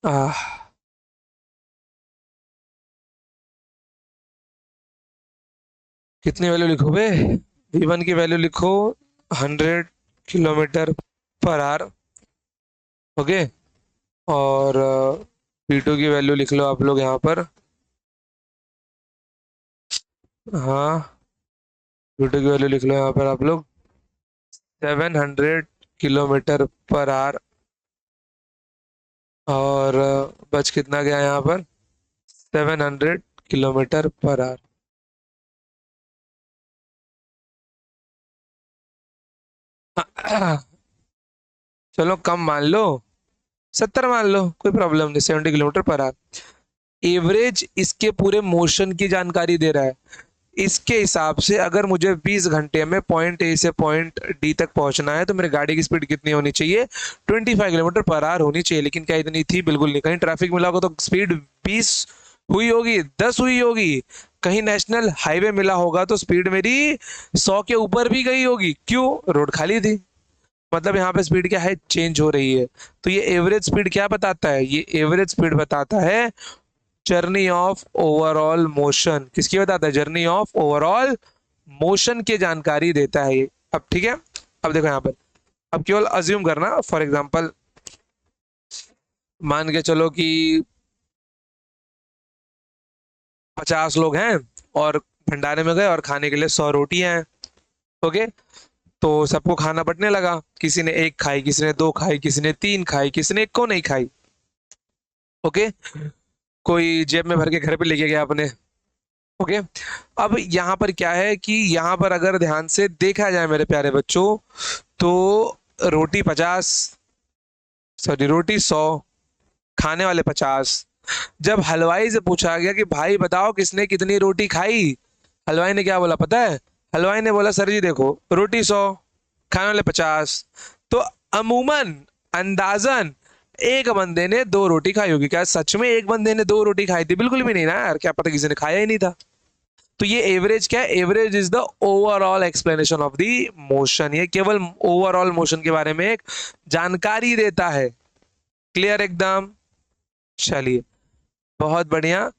आ, कितनी वैल्यू लिखो बे, V1 की वैल्यू लिखो 100 किलोमीटर पर आवर। ओके, और V2 की वैल्यू लिख लो आप लोग यहाँ पर। हाँ, V2 की वैल्यू लिख लो यहाँ पर आप लोग 700 किलोमीटर पर आवर। और बच कितना गया यहाँ पर, 700 किलोमीटर पर आवर। चलो कम मान लो, 70 मान लो, कोई प्रॉब्लम नहीं, 70 किलोमीटर पर आवर। एवरेज इसके पूरे मोशन की जानकारी दे रहा है। इसके हिसाब से अगर मुझे 20 घंटे में पॉइंट ए से पॉइंट डी तक पहुंचना है तो मेरी गाड़ी की स्पीड कितनी होनी चाहिए, 25 किलोमीटर पर आवर होनी चाहिए। लेकिन क्या इतनी थी, बिल्कुल नहीं। कहीं ट्रैफिक मिला होगा तो स्पीड 20 हुई होगी, 10 हुई होगी। कहीं नेशनल हाईवे मिला होगा तो स्पीड मेरी 100 के ऊपर भी गई होगी, क्यों, रोड खाली थी। मतलब यहाँ पे स्पीड क्या है, चेंज हो रही है। तो ये एवरेज स्पीड क्या बताता है, ये एवरेज स्पीड बताता है जर्नी ऑफ ओवरऑल मोशन। किसकी बताता है, जर्नी ऑफ ओवरऑल मोशन की जानकारी देता है ये। अब ठीक है, अब देखो यहाँ पर, अब केवल अज्यूम करना, फॉर एग्जांपल मान के चलो कि 50 लोग हैं और भंडारे में गए और खाने के लिए 100 रोटियां हैं। ओके, तो सबको खाना बंटने लगा, किसी ने एक खाई, किसी ने दो खाई, किसी ने तीन खाई, किसी ने एक को नहीं खाई। ओके, कोई जेब में भर के घर पे लेके गया अपने। ओके, अब यहाँ पर क्या है कि यहाँ पर अगर ध्यान से देखा जाए मेरे प्यारे बच्चों, तो रोटी 50, सॉरी रोटी 100, खाने वाले 50। जब हलवाई से पूछा गया कि भाई बताओ किसने कितनी रोटी खाई, हलवाई ने क्या बोला पता है, हलवाई ने बोला सर जी देखो, रोटी 100, खाने वाले 50, तो अमूमन, अंदाजन एक बंदे ने दो रोटी खाई होगी। क्या सच में एक बंदे ने दो रोटी खाई थी, बिल्कुल भी नहीं ना यार, क्या पता किसी ने खाया ही नहीं था। तो ये एवरेज क्या है, average is the overall explanation of the motion. ये केवल ओवरऑल मोशन के बारे में एक जानकारी देता है। क्लियर एकदम, चलिए बहुत बढ़िया।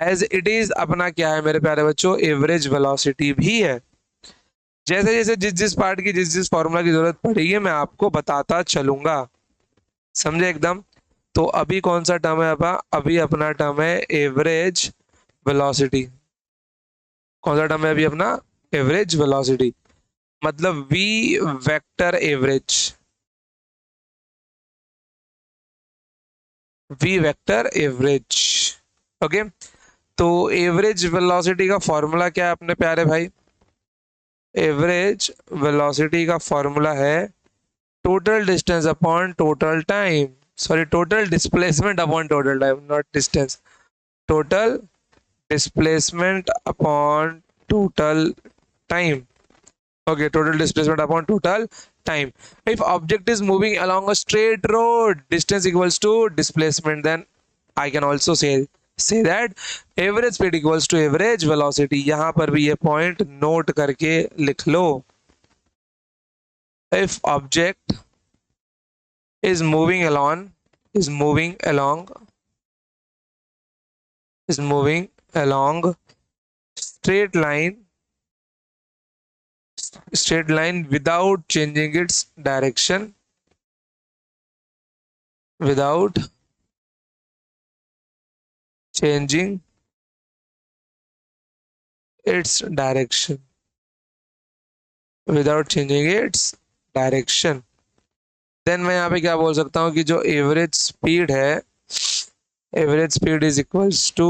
एज इट इज अपना क्या है मेरे प्यारे बच्चों, एवरेज वेलोसिटी भी है। जैसे जैसे जिस जिस पार्ट की जिस जिस फॉर्मूला की जरूरत पड़ेगी मैं आपको बताता चलूंगा, समझे एकदम। तो अभी कौन सा टर्म है अपना, अभी अपना टर्म है एवरेज वेलोसिटी। कौन सा टर्म है अभी अपना, एवरेज वेलोसिटी, मतलब V vector average, V vector average. Okay, तो एवरेज वेलोसिटी का फॉर्मूला क्या है अपने प्यारे भाई, एवरेज वेलोसिटी का फॉर्मूला है total distance upon total time, sorry total displacement upon total time, not distance, total displacement upon total time. Okay, total displacement upon total time. If object is moving along a straight road, distance equals to displacement, then I can also say that average speed equals to average velocity. यहाँ पर भी ये point note करके लिख लो। If object is moving along, is moving along, is moving along straight line, straight line without changing its direction, without changing its direction, without changing its direction, then मैं यहाँ पे क्या बोल सकता हूँ कि जो एवरेज स्पीड है, average speed is equals to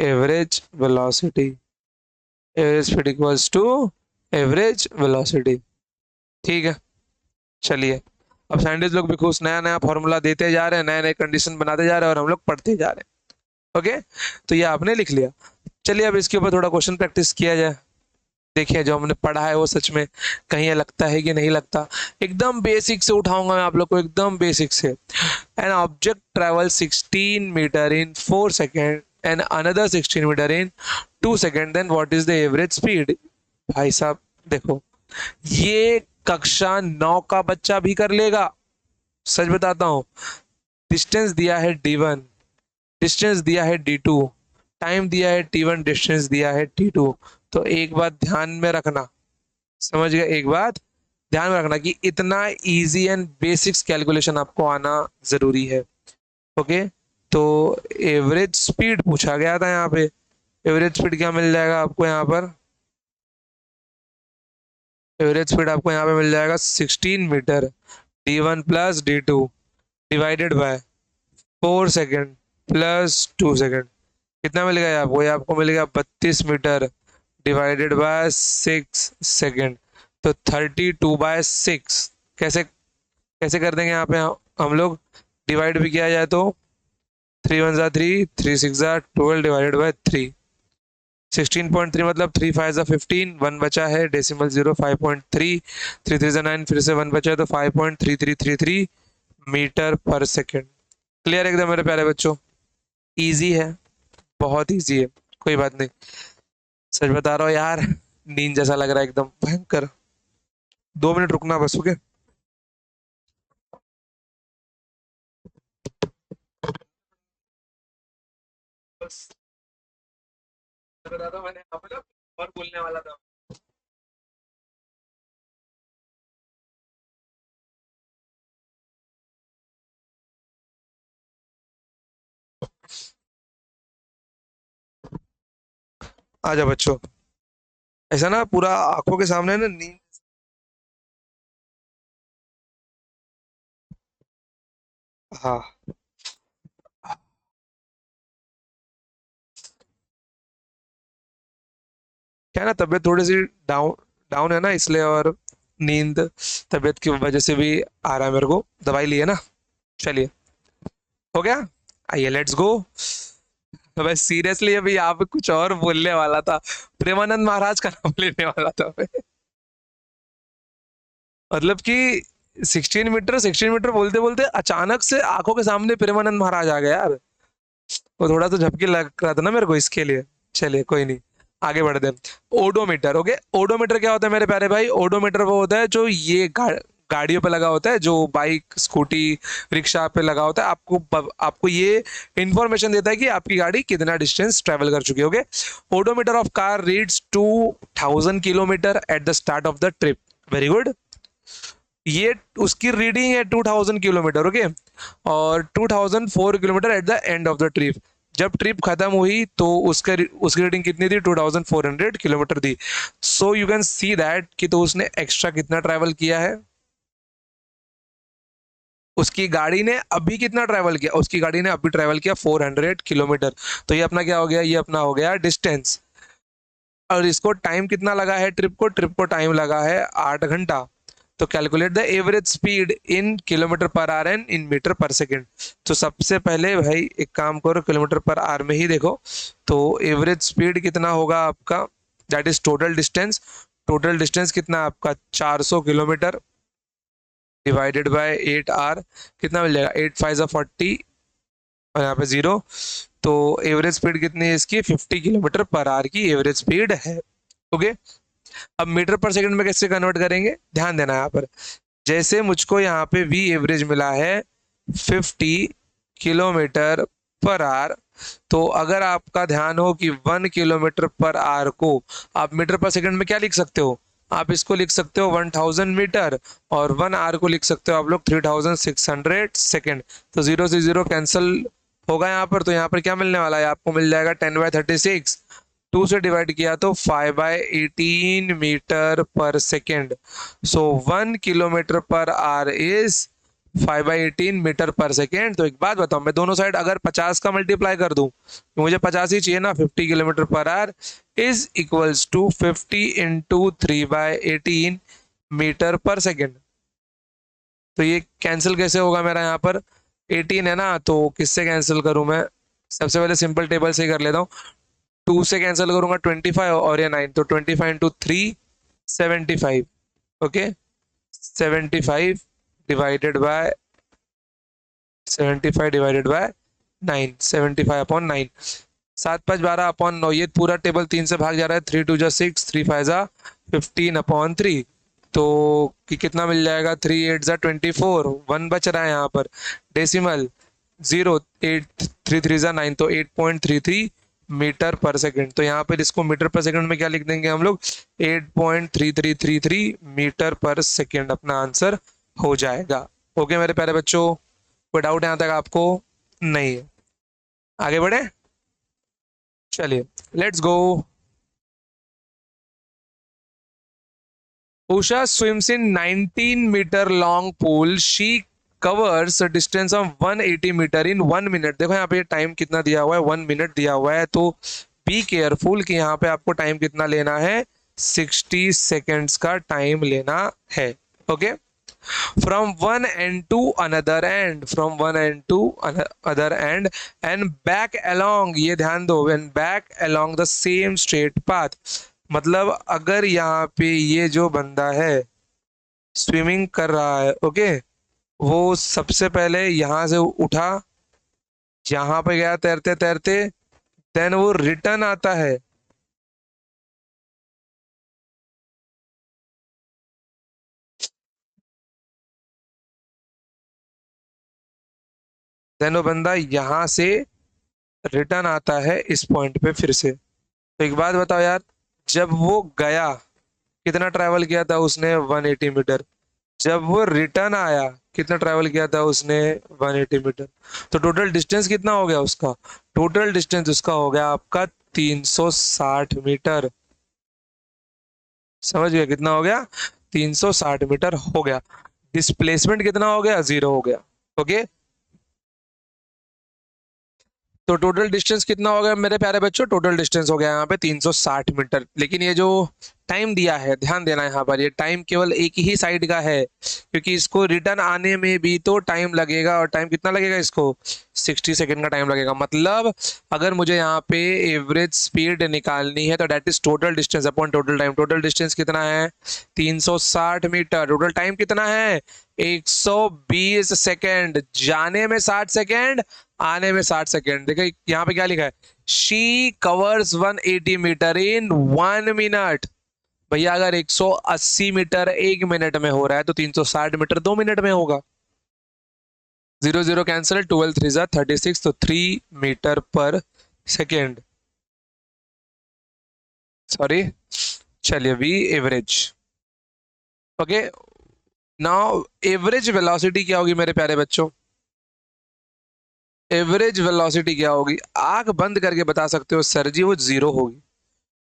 average velocity, average speed equals to average velocity. ठीक है, चलिए अब साइंटिस्ट लोग भी खुश, नया नया फॉर्मूला देते जा रहे हैं, नए नए कंडीशन बनाते जा रहे हैं और हम लोग पढ़ते जा रहे हैं। ओके, तो ये आपने लिख लिया। चलिए अब इसके ऊपर थोड़ा क्वेश्चन प्रैक्टिस किया जाए। देखिए जो हमने पढ़ा है वो सच में कहीं ये लगता है कि नहीं लगता। एकदम बेसिक से उठाऊंगा मैं आप लोग को, एकदम बेसिक से। An object travel 16 metre in 4 second and another 16 metre in 2 second, then what is the average speed. भाई साहब देखो, ये कक्षा 9 का बच्चा भी कर लेगा, सच बताता हूँ। डिस्टेंस दिया है D1, डिस्टेंस दिया है D2, टाइम दिया है T1, डिस्टेंस दिया है T2। तो एक बात ध्यान में रखना, समझ गए, एक बात ध्यान में रखना कि इतना इजी एंड बेसिक्स कैलकुलेशन आपको आना जरूरी है। ओके, तो एवरेज स्पीड पूछा गया था यहाँ पे, एवरेज स्पीड क्या मिल जाएगा आपको यहाँ पर, एवरेज स्पीड आपको यहाँ पे मिल जाएगा 16 metre D1 plus D2 divided by 4 second plus 2 second. कितना मिल गया आपको, ये आपको मिल गया 32 मीटर डिवाइडेड बाय 6 सेकेंड, तो 32/6। कैसे कैसे कर देंगे यहाँ पे हम लोग, डिवाइड भी किया जाए तो 3 1 जा 3, 3 6 जा 12 डिवाइडेड बाय 3, 16.3 मतलब 3 5 जा 15, 1 बचा है डेसिमल 0, 5.3, 3 3 जा 9, फिर से 1 बचा है तो 5.3333 मीटर पर सेकेंड। क्लियर एकदम मेरे प्यारे बच्चों, इजी है, बहुत इजी है, कोई बात नहीं। सच बता रहा हूँ यार, नींद जैसा लग रहा है एकदम भयंकर। 2 मिनट रुकना बस, ओके। बस बता था मैंने यहाँ पे ना और बोलने वाला था। आजा बच्चों, ऐसा ना पूरा आंखों के सामने ना नींद। हाँ, क्या है ना, तबीयत थोड़ी सी डाउन डाउन है ना इसलिए, और नींद तबीयत की वजह से भी आ रहा है मेरे को, दवाई ली है ना। चलिए, हो गया, आइए लेट्स गो। मैं सीरियसली अभी यहाँ पे कुछ और बोलने वाला था, प्रेमानंद महाराज का नाम लेने वाला था मैं। मतलब कि 16 मीटर बोलते बोलते अचानक से आंखों के सामने प्रेमानंद महाराज आ गया यार, वो थोड़ा तो झपकी लग रहा था ना मेरे को इसके लिए। चलिए कोई नहीं, आगे बढ़ते हैं। ओडोमीटर, ओके, ओडोमीटर क्या होता है मेरे प्यारे भाई, ओडोमीटर वो होता है जो ये गाड़ियों पे लगा होता है, जो बाइक स्कूटी रिक्शा पे लगा होता है, आपको ये इंफॉर्मेशन देता है कि आपकी गाड़ी कितना डिस्टेंस ट्रेवल कर चुकी है। Okay, odometer of car reads 2000 kilometre at the start of the trip. Very good, ये उसकी रीडिंग है 2000 किलोमीटर। ओके, और 2004 kilometre at the end of the trip. जब ट्रिप खत्म हुई तो उसकी रीडिंग कितनी थी? 2400 किलोमीटर थी। So you can see that कि तो उसने एक्स्ट्रा कितना ट्रैवल किया है। उसकी गाड़ी ने अभी कितना ट्रैवल किया? उसकी गाड़ी ने अभी ट्रैवल किया 400 किलोमीटर। तो ये अपना क्या हो गया? ये अपना हो गया डिस्टेंस। और इसको टाइम कितना लगा है? ट्रिप को टाइम लगा है 8 घंटा। तो calculate the average speed in kilometre per hour and in metre per second. तो सबसे पहले भाई एक काम करो, किलोमीटर पर आवर में ही देखो। तो एवरेज स्पीड कितना होगा आपका? That is total distance. Total distance कितना आपका? 400 किलोमीटर डिवाइडेड बाय 8 आवर, कितना मिल जाएगा? 8 5 40 और यहाँ पे 0। तो एवरेज स्पीड कितनी है इसकी? 50 किलोमीटर पर आवर की एवरेज स्पीड है। ओके, अब मीटर पर सेकंड में कैसे कन्वर्ट करेंगे? ध्यान देना यहाँ पर। जैसे मुझको यहाँ पे वी एवरेज मिला है 50 किलोमीटर पर आवर, तो अगर आपका ध्यान हो कि 1 किलोमीटर पर आवर को आप मीटर पर सेकंड में क्या लिख सकते हो? आप इसको लिख सकते हो 1000 मीटर, और 1 आवर को लिख सकते हो आप लोग 3600 सेकेंड। तो 0 से 0 कैंसिल होगा यहाँ पर। तो यहाँ पर क्या मिलने वाला है आपको? मिल जाएगा 10/36। 2 से डिवाइड किया तो 5/18 metre per second. So 1 kilometre per hour is 5/18 metre per second. तो एक बात बताओ, मैं दोनों साइड अगर 50 का मल्टीप्लाई कर दूं, तो मुझे 50 ही चाहिए ना। 50 kilometre per hour is equals to 50 into 3/18 metre per second. तो ये कैंसिल कैसे होगा मेरा? यहाँ पर 18 है ना, तो किससे कैंसिल करूं मैं? सबसे पहले सिंपल टेबल से ही कर लेता हूँ। 2 से कैंसिल करूंगा 25 और ये 9, तो 25 into 3 75। Okay, 75 divided by 75 divided by 9, 75 upon 9। 7 5 12 upon 9, ये पूरा टेबल 3 से भाग जा रहा है। 3 2 जा 6, 3 5 जा 15 अपॉन 3। तो कि कितना मिल जाएगा? 3 8 जा 24, 1 बच रहा है यहाँ पर। डेसिमल 0, 8 3 3 जा 9, तो 8.33 मीटर पर सेकंड। तो यहाँ पर इसको मीटर पर सेकंड में क्या लिख देंगे हम लोग? 8.3333 मीटर पर सेकंड अपना आंसर हो जाएगा। ओके मेरे प्यारे बच्चों, कोई डाउट यहाँ तक आपको? नहीं है? आगे बढ़े, चलिए let's go. Usha swims in 19 meter long pool. She covers a distance of 180 meter in 1 minute। देखो यहाँ पे टाइम कितना दिया हुआ है? 1 मिनट दिया हुआ है। तो बी केयरफुल कि यहाँ पे आपको टाइम कितना लेना है? 60 सेकेंड्स का टाइम लेना है। Okay, from one end to another end, from one end to other end and back along, ये ध्यान दो, and back along the same straight path। मतलब अगर यहाँ पे ये जो बंदा है स्विमिंग कर रहा है, ओके, वो सबसे पहले यहाँ से उठा, यहाँ पे गया तैरते तैरते, देन वो रिटर्न आता है। देन वो बंदा यहाँ से रिटर्न आता है इस पॉइंट पे फिर से। तो एक बात बताओ यार, जब वो गया कितना ट्रैवल किया था उसने? 180 मीटर। जब वो रिटर्न आया कितना ट्रैवल किया था उसने? 180 मीटर। तो टोटल डिस्टेंस कितना हो गया उसका? टोटल डिस्टेंस उसका हो गया आपका 360 मीटर। समझ गया कितना हो गया? 360 मीटर हो गया। डिस्प्लेसमेंट कितना हो गया? 0 हो गया। ओके, तो टोटल डिस्टेंस कितना हो गया मेरे प्यारे बच्चों? टोटल डिस्टेंस हो गया यहाँ पे 360 मीटर। लेकिन ये जो टाइम दिया है, ध्यान देना यहाँ पर, ये टाइम केवल एक ही साइड का है, क्योंकि इसको रिटर्न आने में भी तो टाइम लगेगा। और टाइम कितना लगेगा इसको? 60 सेकेंड का टाइम लगेगा। मतलब अगर मुझे यहाँ पे एवरेज स्पीड निकालनी है तो that is total distance upon total time. Total distance कितना है? 360 मीटर। टोटल टाइम कितना है? 120 सेकेंड। जाने में 60 सेकेंड, आने में 60 सेकेंड। देखिए यहाँ पे क्या लिखा है? She covers 180 metre in 1 minute. भैया अगर 180 मीटर 1 मिनट में हो रहा है तो 360 मीटर 2 मिनट में होगा। 0 0 कैंसिल, 12 3 जा 36, तो 3 मीटर पर सेकेंड। सॉरी, चलिए V average. Okay, now average velocity क्या होगी मेरे प्यारे बच्चों? एवरेज वेलोसिटी क्या होगी? आंख बंद करके बता सकते हो सर जी, वो जीरो होगी।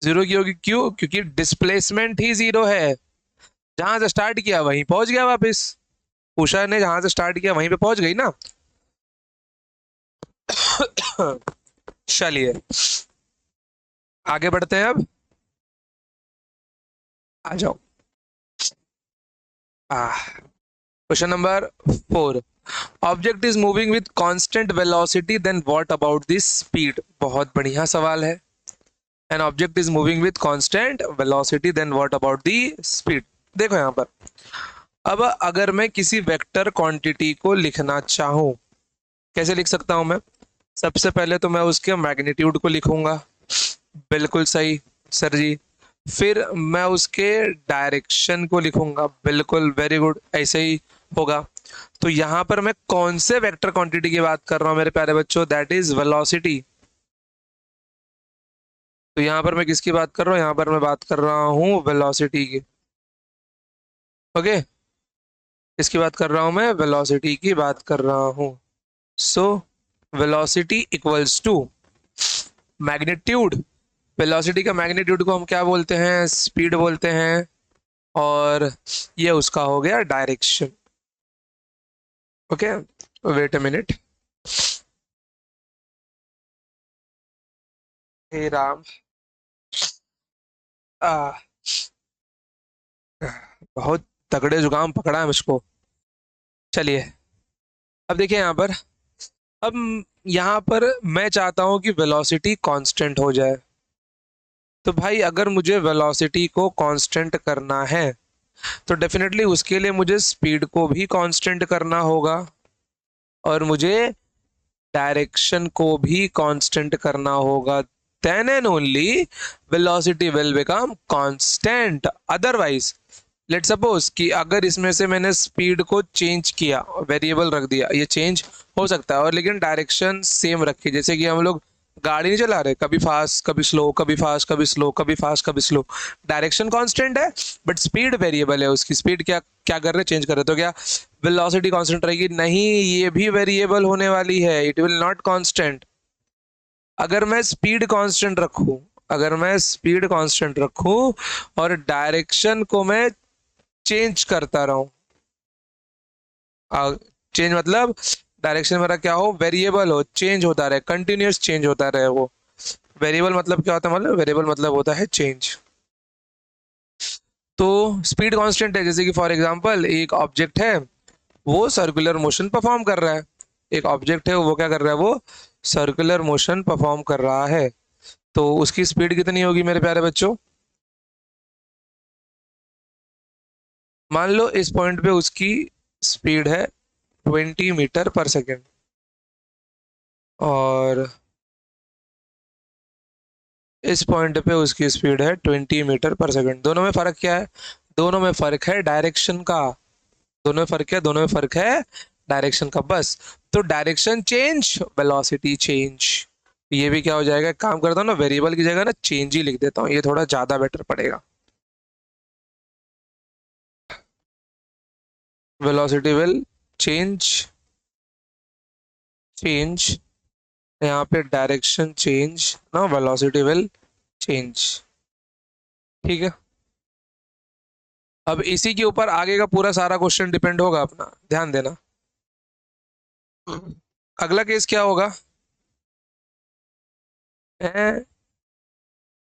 जीरो की होगी क्यों? क्योंकि डिस्प्लेसमेंट ही जीरो है। जहां से स्टार्ट किया वहीं पहुंच गया वापस। उषा ने जहां से स्टार्ट किया वहीं पे पहुंच गई ना। चलिए आगे बढ़ते हैं अब। आ जाओ। Question number 4। Object is moving with constant velocity, then what about this speed? बहुत बढ़िया सवाल है। An object is moving with constant velocity, then what about the speed? देखो यहां पर, अब अगर मैं किसी वेक्टर क्वांटिटी को लिखना चाहूं, कैसे लिख सकता हूं मैं? सबसे पहले तो मैं उसके मैग्नीट्यूड को लिखूंगा। बिल्कुल सही सर जी। फिर मैं उसके डायरेक्शन को लिखूंगा। बिल्कुल, वेरी गुड, ऐसे ही होगा। तो यहां पर मैं कौन से वेक्टर क्वांटिटी की बात कर रहा हूं मेरे प्यारे बच्चों? That is velocity. तो यहां पर मैं किसकी बात कर रहा हूं? यहां पर मैं बात कर रहा हूं वेलोसिटी की। ओके, इसकी बात कर रहा हूं मैं, वेलोसिटी की बात कर रहा हूं। So velocity equals to magnitude. Velocity का मैग्नीट्यूड को हम क्या बोलते हैं? स्पीड बोलते हैं। और ये उसका हो गया direction. Okay, wait a minute. हे राम, आ, बहुत तगड़े जुकाम पकड़ा है मुझको। चलिए, अब देखिए यहाँ पर, अब यहाँ पर मैं चाहता हूं कि वेलोसिटी कांस्टेंट हो जाए। तो भाई अगर मुझे वेलोसिटी को कांस्टेंट करना है तो डेफिनेटली उसके लिए मुझे स्पीड को भी कांस्टेंट करना होगा, और मुझे डायरेक्शन को भी कांस्टेंट करना होगा। Then and only velocity will become constant. Otherwise, let suppose कि अगर इसमें से मैंने स्पीड को चेंज किया, वेरिएबल रख दिया, ये चेंज हो सकता है, और लेकिन डायरेक्शन सेम रखी, जैसे कि हम लोग गाड़ी नहीं चला रहे, कभी फास्ट कभी स्लो, कभी फास्ट कभी स्लो, कभी फास्ट कभी स्लो। डायरेक्शन कांस्टेंट है बट स्पीड वेरिएबल है। उसकी स्पीड क्या क्या कर रहे, चेंज कर रहे, तो क्या वेलोसिटी कांस्टेंट रहेगी? नहीं, ये भी वेरिएबल होने वाली है। It will not constant. अगर मैं स्पीड कांस्टेंट रखूं, अगर मैं स्पीड कांस्टेंट रखूं और डायरेक्शन को मैं चेंज करता रहूं, चेंज मतलब डायरेक्शन मेरा क्या हो? वेरिएबल हो, चेंज होता रहे, कंटिन्यूस चेंज होता रहे वो। वेरिएबल मतलब क्या होता है? मतलब वेरिएबल मतलब होता है चेंज। तो स्पीड कांस्टेंट है, जैसे कि फॉर एग्जांपल एक ऑब्जेक्ट है, वो सर्कुलर मोशन परफॉर्म कर रहा है। एक ऑब्जेक्ट है, वो क्या कर रहा है? वो सर्कुलर मोशन परफॉर्म कर रहा है। तो उसकी स्पीड कितनी होगी मेरे प्यारे बच्चों? मान लो इस पॉइंट पे उसकी स्पीड है 20 मीटर पर सेकेंड, और इस पॉइंट पे उसकी स्पीड है 20 मीटर पर सेकेंड। दोनों में फर्क क्या है? दोनों में फर्क है डायरेक्शन का। दोनों में फर्क है, दोनों में फर्क है डायरेक्शन का, बस। तो डायरेक्शन चेंज, वेलोसिटी चेंज। ये भी क्या हो जाएगा? काम करता हूँ ना, वेरिएबल की जगह ना चेंज ही लिख देता हूँ, ये थोड़ा ज्यादा बेटर पड़ेगा। वेलोसिटी विल चेंज, चेंज, यहाँ पे डायरेक्शन चेंज ना, वेलोसिटी विल चेंज। ठीक है, अब इसी के ऊपर आगे का पूरा सारा क्वेश्चन डिपेंड होगा अपना, ध्यान देना। अगला केस क्या होगा?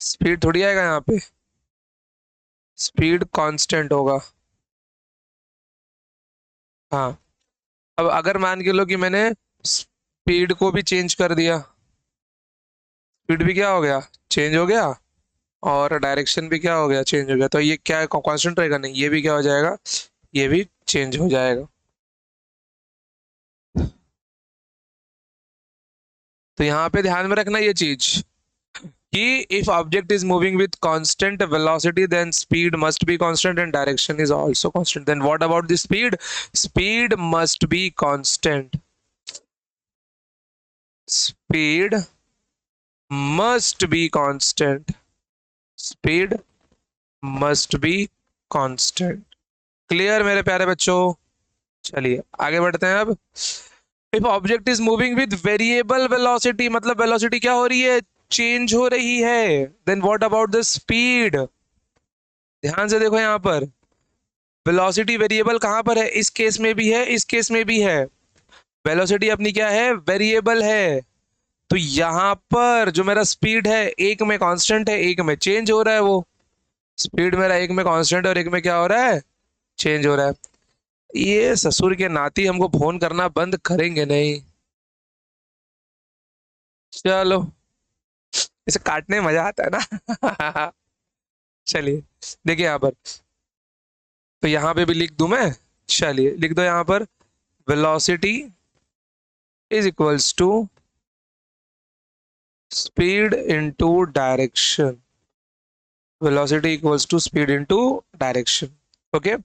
स्पीड थोड़ी आएगा यहाँ पे, स्पीड कांस्टेंट होगा। हाँ, अब अगर मान के लो कि मैंने स्पीड को भी चेंज कर दिया, स्पीड भी क्या हो गया? चेंज हो गया। और डायरेक्शन भी क्या हो गया? चेंज हो गया। तो ये क्या कांस्टेंट रहेगा? नहीं, ये भी क्या हो जाएगा? ये भी चेंज हो जाएगा। तो यहाँ पे ध्यान में रखना ये चीज, कि if object is moving with constant velocity then speed must be constant and direction is also constant. Then what about the speed? Speed must be constant. Speed must be constant. Speed must be constant. Clear मेरे प्यारे बच्चों? चलिए आगे बढ़ते हैं अब. If object is moving with variable velocity, मतलब वेलोसिटी क्या हो रही है? चेंज हो रही है. Then what about the speed? ध्यान से देखो यहां पर वेलोसिटी वेरिएबल कहां पर है? इस केस में भी है, इस केस में भी है. वेलोसिटी अपनी क्या है? वेरिएबल है. तो यहां पर जो मेरा स्पीड है एक में कांस्टेंट है, एक में चेंज हो रहा है. वो स्पीड मेरा एक में कांस्टेंट है और एक में क्या हो रहा है? चेंज हो रहा है. ये ससुर के नाती हमको फोन करना बंद करेंगे नहीं. चलो इसे काटने में मजा आता है ना. चलिए देखिए यहां पर, तो यहां पे भी लिख दूं मैं. चलिए लिख दो यहां पर velocity is equals to speed into direction. Velocity equals to speed into direction. Okay,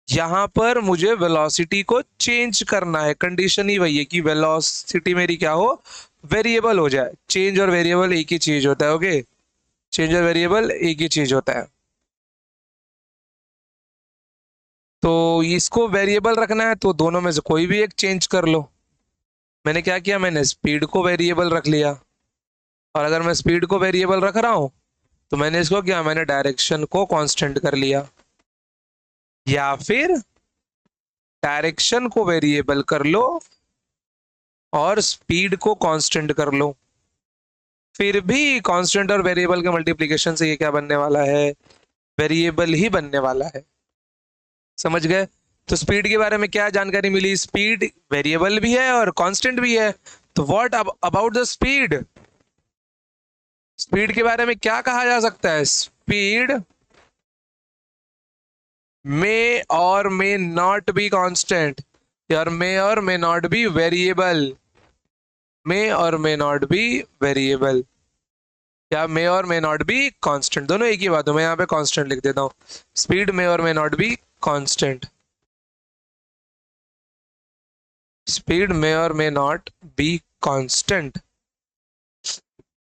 यहां पर मुझे वेलोसिटी को चेंज करना है. कंडीशन ही वही है कि वेलोसिटी मेरी क्या हो? वेरिएबल हो जाए. चेंज और वेरिएबल एक ही चीज होता है. ओके, चेंज और वेरिएबल एक ही चीज होता है. तो इसको वेरिएबल रखना है तो दोनों में से कोई भी एक चेंज कर लो. मैंने क्या किया? मैंने स्पीड को वेरिएबल रख लिया. और अगर मैं स्पीड को वेरिएबल रख रहा हूं तो मैंने इसको क्या? मैंने डायरेक्शन को कांस्टेंट कर लिया. या फिर डायरेक्शन को वेरिएबल कर लो और स्पीड को कांस्टेंट कर लो. फिर भी कांस्टेंट और वेरिएबल के मल्टीप्लिकेशन से ये क्या बनने वाला है? वेरिएबल ही बनने वाला है. समझ गए? तो स्पीड के बारे में क्या जानकारी मिली? स्पीड वेरिएबल भी है और कांस्टेंट भी है. तो what about the speed? Speed के बारे में क्या कहा जा सकता है? Speed may or may not be constant, और may not B variable. May or may not B variable, या मे or may not be constant. दोनों एक ही बात है. मैं यहाँ पे कांस्टेंट लिख देता हूँ. Speed may or may not be constant. Speed may or may not be constant.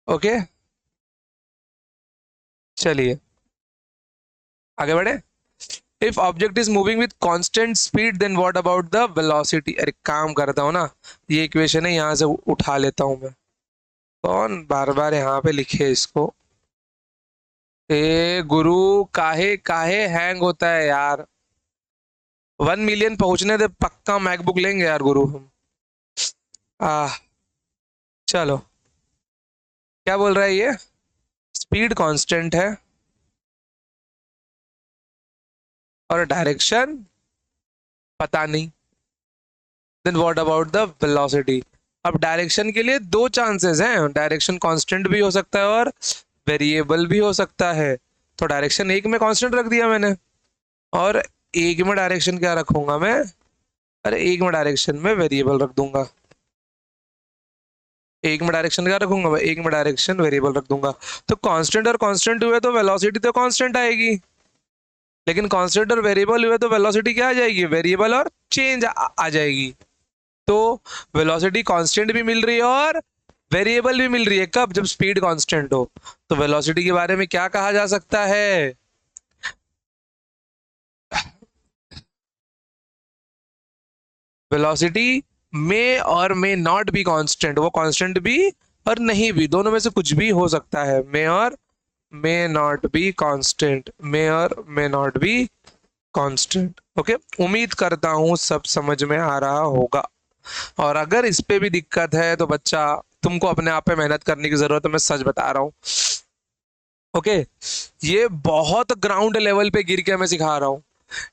Okay, चलिए आगे बढ़े. If object is moving with constant speed then what about the velocity? अरे काम करता हूँ ना, ये इक्वेशन है यहाँ से उठा लेता हूँ मैं. कौन बार बार यहाँ पे लिखे इसको? ए गुरु, काहे काहे हैंग होता है यार? 1 मिलियन पहुंचने दे, पक्का मैकबुक लेंगे यार गुरु हम. आह, चलो क्या बोल रहा है ये? स्पीड कांस्टेंट है और डायरेक्शन पता नहीं. Then what about the velocity? अब डायरेक्शन के लिए दो चांसेस हैं. डायरेक्शन कांस्टेंट भी हो सकता है और वेरिएबल भी हो सकता है. तो डायरेक्शन एक में कांस्टेंट रख दिया मैंने, और एक में डायरेक्शन क्या रखूंगा मैं? अरे एक में डायरेक्शन में वेरिएबल रख दूंगा. एक में डायरेक्शन क्या रखूंगा मैं? एक में डायरेक्शन वेरिएबल रख दूंगा. तो कांस्टेंट और कांस्टेंट हुए तो वेलोसिटी तो कांस्टेंट आएगी, लेकिन कांस्टेंट और वेरिएबल हुए तो वेलोसिटी क्या आ जाएगी? वेरिएबल और चेंज आ जाएगी. तो वेलोसिटी कांस्टेंट भी मिल रही है और वेरिएबल भी मिल रही है. कब? जब स्पीड कांस्टेंट हो. तो वेलोसिटी के बारे में क्या कहा जा सकता है? Velocity may or may not be constant. वो कांस्टेंट भी और नहीं भी, दोनों में से कुछ भी हो सकता है. मे or may not be constant, may or may not be constant. Okay, उम्मीद करता हूं सब समझ में आ रहा होगा. और अगर इस पे भी दिक्कत है तो बच्चा तुमको अपने आप पे मेहनत करने की जरूरत है. मैं सच बता रहा हूँ. ओके, ये बहुत ग्राउंड लेवल पे गिर के मैं सिखा रहा हूँ.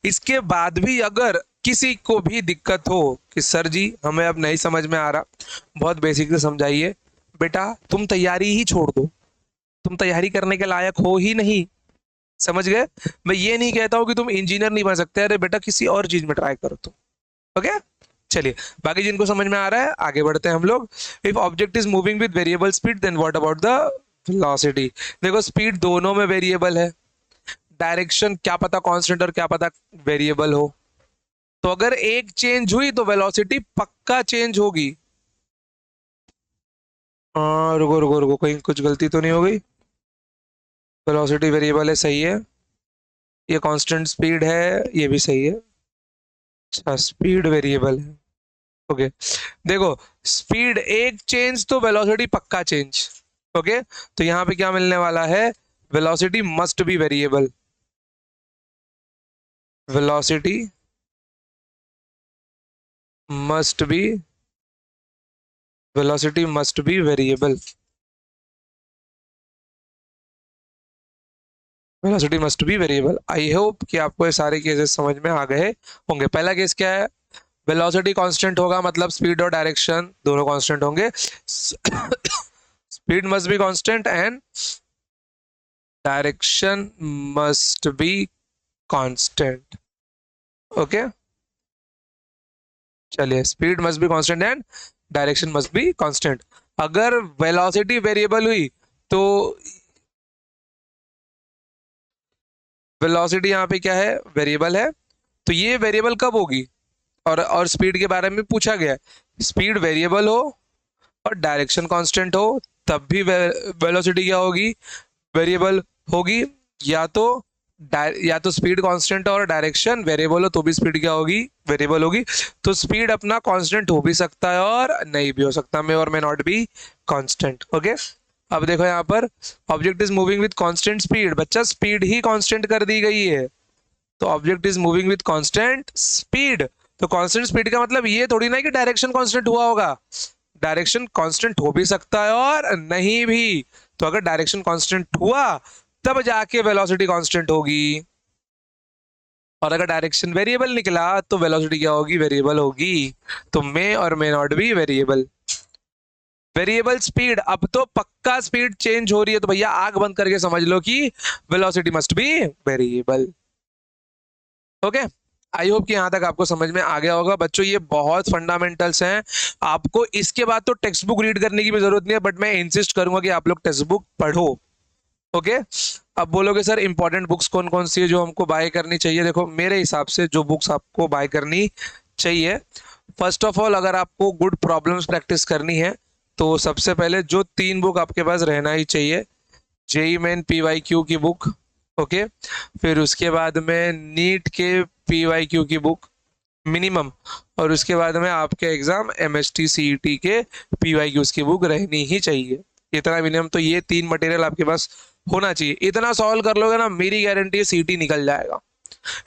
इसके बाद भी अगर किसी को भी दिक्कत हो कि सर जी हमें अब नहीं समझ में आ रहा, बहुत बेसिक से समझाइए. बेटा तुम तैयारी ही छोड़ दो, तुम तैयारी करने के लायक हो ही नहीं. समझ गए? मैं ये नहीं कहता हूं कि तुम इंजीनियर नहीं बन सकते. अरे बेटा किसी और चीज में ट्राई करो तुम. ओके, चलिए बाकी जिनको समझ में आ रहा है आगे बढ़ते हैं हम लोग. If object is moving with variable speed then what about the velocity. देखो स्पीड दोनों में वेरिएबल है, डायरेक्शन क्या पता कांस्टेंट और क्या पता वेरिएबल हो, तो अगर एक चेंज हुई तो वेलोसिटी पक्का चेंज होगी। हाँ रुको रुको रुको, कहीं कुछ गलती तो नहीं हो गई? वेलोसिटी वेरिएबल है, सही है। ये कांस्टेंट स्पीड है, ये भी सही है। अच्छा स्पीड वेरिएबल है, ओके। देखो स्पीड एक चेंज तो वेलोसिटी पक्का चेंज, ओके। तो यहाँ पे क्या मिलने वाला है, velocity must be variable, velocity must be, velocity must be variable, velocity must be variable. I hope कि आपको ये सारे केसेस समझ में आ गए होंगे। पहला केस क्या है, वेलोसिटी कांस्टेंट होगा मतलब स्पीड और डायरेक्शन दोनों कांस्टेंट होंगे। Speed must be constant and direction must be constant, okay. चलिए speed must be constant and direction must be constant. अगर वेलोसिटी वेरिएबल हुई तो वेलोसिटी यहाँ पे क्या है, वेरिएबल है, तो ये वेरिएबल कब होगी, और स्पीड के बारे में पूछा गया, स्पीड वेरिएबल हो और डायरेक्शन कांस्टेंट हो तब भी वेलोसिटी क्या होगी, वेरिएबल होगी। या तो या तो स्पीड कांस्टेंट और डायरेक्शन वेरिएबल हो तो भी स्पीड क्या होगी, वेरिएबल होगी। तो स्पीड अपना कांस्टेंट हो भी सकता है और नहीं भी हो सकता, मे or may not be constant, okay. अब देखो यहाँ पर object is moving with constant speed, बच्चा स्पीड ही कांस्टेंट कर दी गई है, तो object is moving with constant speed. तो कांस्टेंट स्पीड का मतलब ये थोड़ी ना कि डायरेक्शन कांस्टेंट हुआ होगा, डायरेक्शन कांस्टेंट हो भी सकता है और नहीं भी। तो अगर डायरेक्शन कांस्टेंट हुआ तब जाके वेलोसिटी कांस्टेंट होगी, और अगर डायरेक्शन वेरिएबल निकला तो वेलोसिटी क्या होगी, वेरिएबल होगी। तो मे or may not B variable. Variable speed, अब तो पक्का स्पीड चेंज हो रही है तो भैया आंख बंद करके समझ लो कि velocity must be variable, okay. I hope कि यहां तक आपको समझ में आ गया होगा बच्चों, ये बहुत फंडामेंटल्स हैं। आपको इसके बाद तो टेक्स्ट बुक रीड करने की भी जरूरत नहीं है, बट मैं इंसिस्ट करूंगा कि आप लोग टेक्स्ट बुक पढ़ो, ओके। अब बोलोगे सर इंपॉर्टेंट बुक्स कौन कौन सी है जो हमको बाय करनी चाहिए, देखो मेरे हिसाब से जो बुक्स आपको बाय करनी चाहिए, फर्स्ट ऑफ ऑल अगर आपको गुड प्रॉब्लम्स प्रैक्टिस करनी है तो सबसे पहले जो 3 बुक आपके पास रहना ही चाहिए, जेई मेन पीवाईक्यू की बुक, ओके। फिर उसके बाद में नीट के पीवाईक्यू की बुक मिनिमम, और उसके बाद में आपके एग्जाम एमएसटी सीईटी के पीवाईक्यूज की बुक रहनी ही चाहिए। इतना मिनिमम तो ये 3 मटेरियल आपके पास होना चाहिए, इतना सॉल्व कर लोगे ना मेरी गारंटी है सीईटी निकल जाएगा।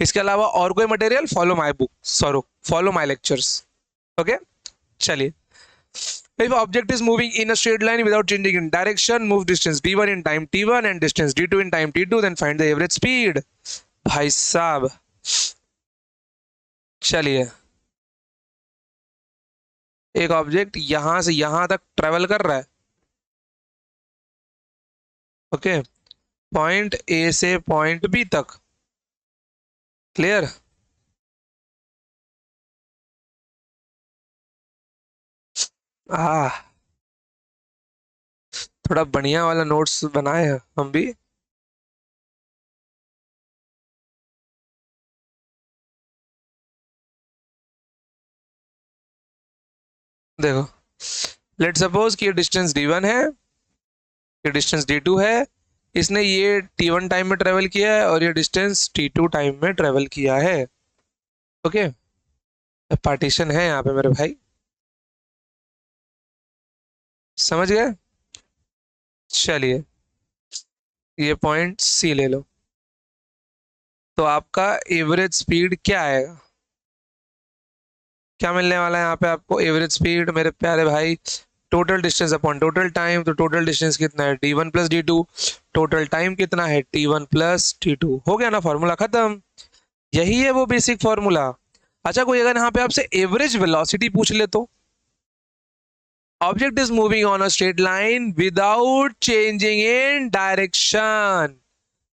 इसके अलावा और कोई material, follow my book, sorry follow my lectures, okay. चलिए, if object is moving in a straight line without changing in direction, move distance d1 in time t1 and distance d2 in time t2, then find the average speed। भाई साहब चलिए, एक ऑब्जेक्ट यहां से यहां तक ट्रेवल कर रहा है, ओके, पॉइंट ए से पॉइंट बी तक, क्लियर। आ थोड़ा बढ़िया वाला नोट्स बनाए हैं हम भी। देखो लेट सपोज कि ये डिस्टेंस d1 है, ये डिस्टेंस d2 है, इसने ये t1 टाइम में ट्रेवल किया है और ये डिस्टेंस t2 टाइम में ट्रेवल किया है, ओके। पार्टीशन है यहाँ पे मेरे भाई, समझ गए। चलिए ये पॉइंट सी ले लो, तो आपका एवरेज स्पीड क्या आएगा, क्या मिलने वाला है यहाँ पे आपको, एवरेज स्पीड मेरे प्यारे भाई, total distance upon total time, तो टोटल डिस्टेंस कितना है d1 plus d2, total time कितना है t1 प्लस t2, हो गया ना फॉर्मूला खत्म। यही है वो बेसिक फॉर्मूला। अच्छा कोई अगर यहाँ पे आपसे एवरेज वेलोसिटी पूछ ले तो, object is moving on a straight line without changing in direction,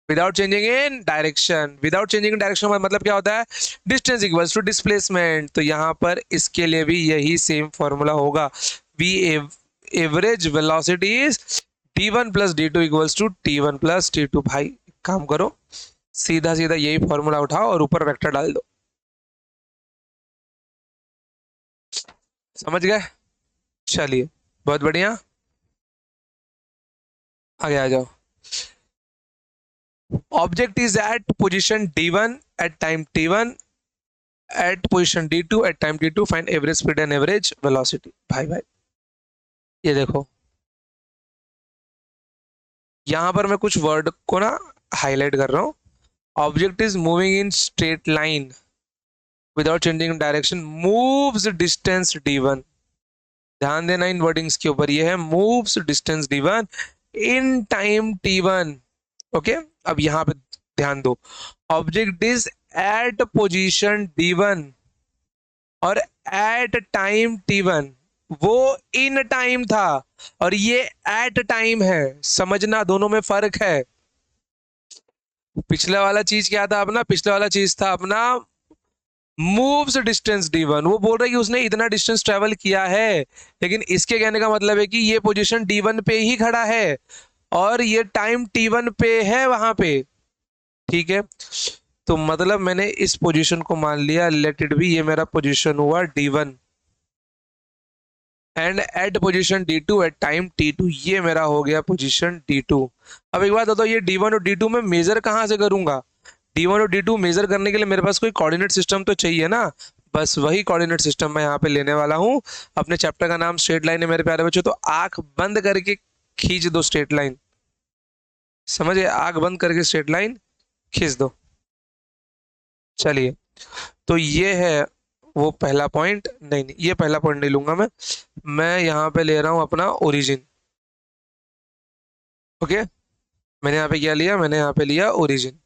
without changing in direction, without changing in direction मतलब क्या होता है, डिस्टेंस इक्वल्स टू डिस्प्लेसमेंट। तो यहां पर इसके लिए भी यही सेम फॉर्मूला होगा, V average velocity is d1 plus d2 equals to t1 plus t2। भाई काम करो, सीधा सीधा यही फॉर्मूला उठाओ और ऊपर वेक्टर डाल दो। समझ गए? चलिए बहुत बढ़िया, आगे आ जाओ। Object is at position d1 at time t1 at position d2 at time t2, find average speed and average velocity. भाई भाई ये देखो, यहां पर मैं कुछ वर्ड को ना हाईलाइट कर रहा हूं। Object is moving in straight line without changing direction, moves distance d1। ध्यान देना इन वर्डिंग्स के ऊपर, ये है moves distance d1 in time t1। Okay, अब यहां पे ध्यान दो, object is at position d1 और एट टाइम t1, वो इन टाइम था और ये एट टाइम है। समझना दोनों में फर्क है। पिछले वाला चीज क्या था अपना? पिछले वाला चीज था अपना मूव्स डिस्टेंस d1, वो बोल रहा है कि उसने इतना डिस्टेंस ट्रेवल किया है, लेकिन इसके कहने का मतलब है कि ये पोजीशन d1 पे ही खड़ा है और ये टाइम t1 पे है वहां पे। ठीक है, तो मतलब मैंने इस पोजीशन को मान लिया, लेट इट बी, ये मेरा पोजीशन हुआ d1 and at position d2 at time t2, ये मेरा हो गया पोजीशन d2। अब एक बात बताओ, ये d1 और d2 में मेजर कहां से करूंगा? d1 और d2 मेजर करने के लिए मेरे पास कोई कोऑर्डिनेट सिस्टम तो चाहिए ना। बस वही कोऑर्डिनेट सिस्टम मैं यहाँ पे लेने वाला हूँ। अपने चैप्टर का नाम स्ट्रेट लाइन है मेरे प्यारे बच्चों, तो आंख बंद करके खींच दो स्ट्रेट लाइन। समझे? आंख बंद करके स्ट्रेट लाइन खींच दो। चलिए, तो ये है वो पहला पॉइंट। नहीं नहीं, ये पहला पॉइंट नहीं लूंगा मैं यहाँ पे ले रहा हूँ अपना ओरिजिन। ओके, मैंने यहाँ पे क्या लिया? मैंने यहाँ पे लिया ओरिजिन।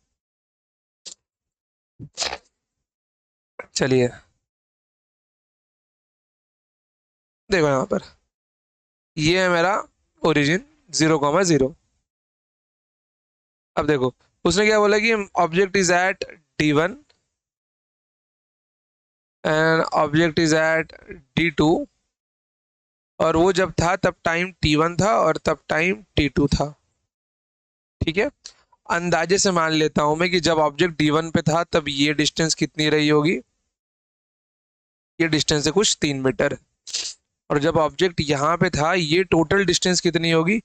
चलिए देखो यहाँ पर, ये है मेरा ओरिजिन 0,0। अब देखो उसने क्या बोला कि object is at d1 and object is at d2, और वो जब था तब टाइम t1 था और तब टाइम t2 था। ठीक है, अंदाजे से मान लेता हूं मैं कि जब ऑब्जेक्ट d1 पे था तब ये डिस्टेंस कितनी रही होगी? ये डिस्टेंस है कुछ 3 मीटर। और जब ऑब्जेक्ट यहाँ पे था, ये टोटल डिस्टेंस कितनी होगी?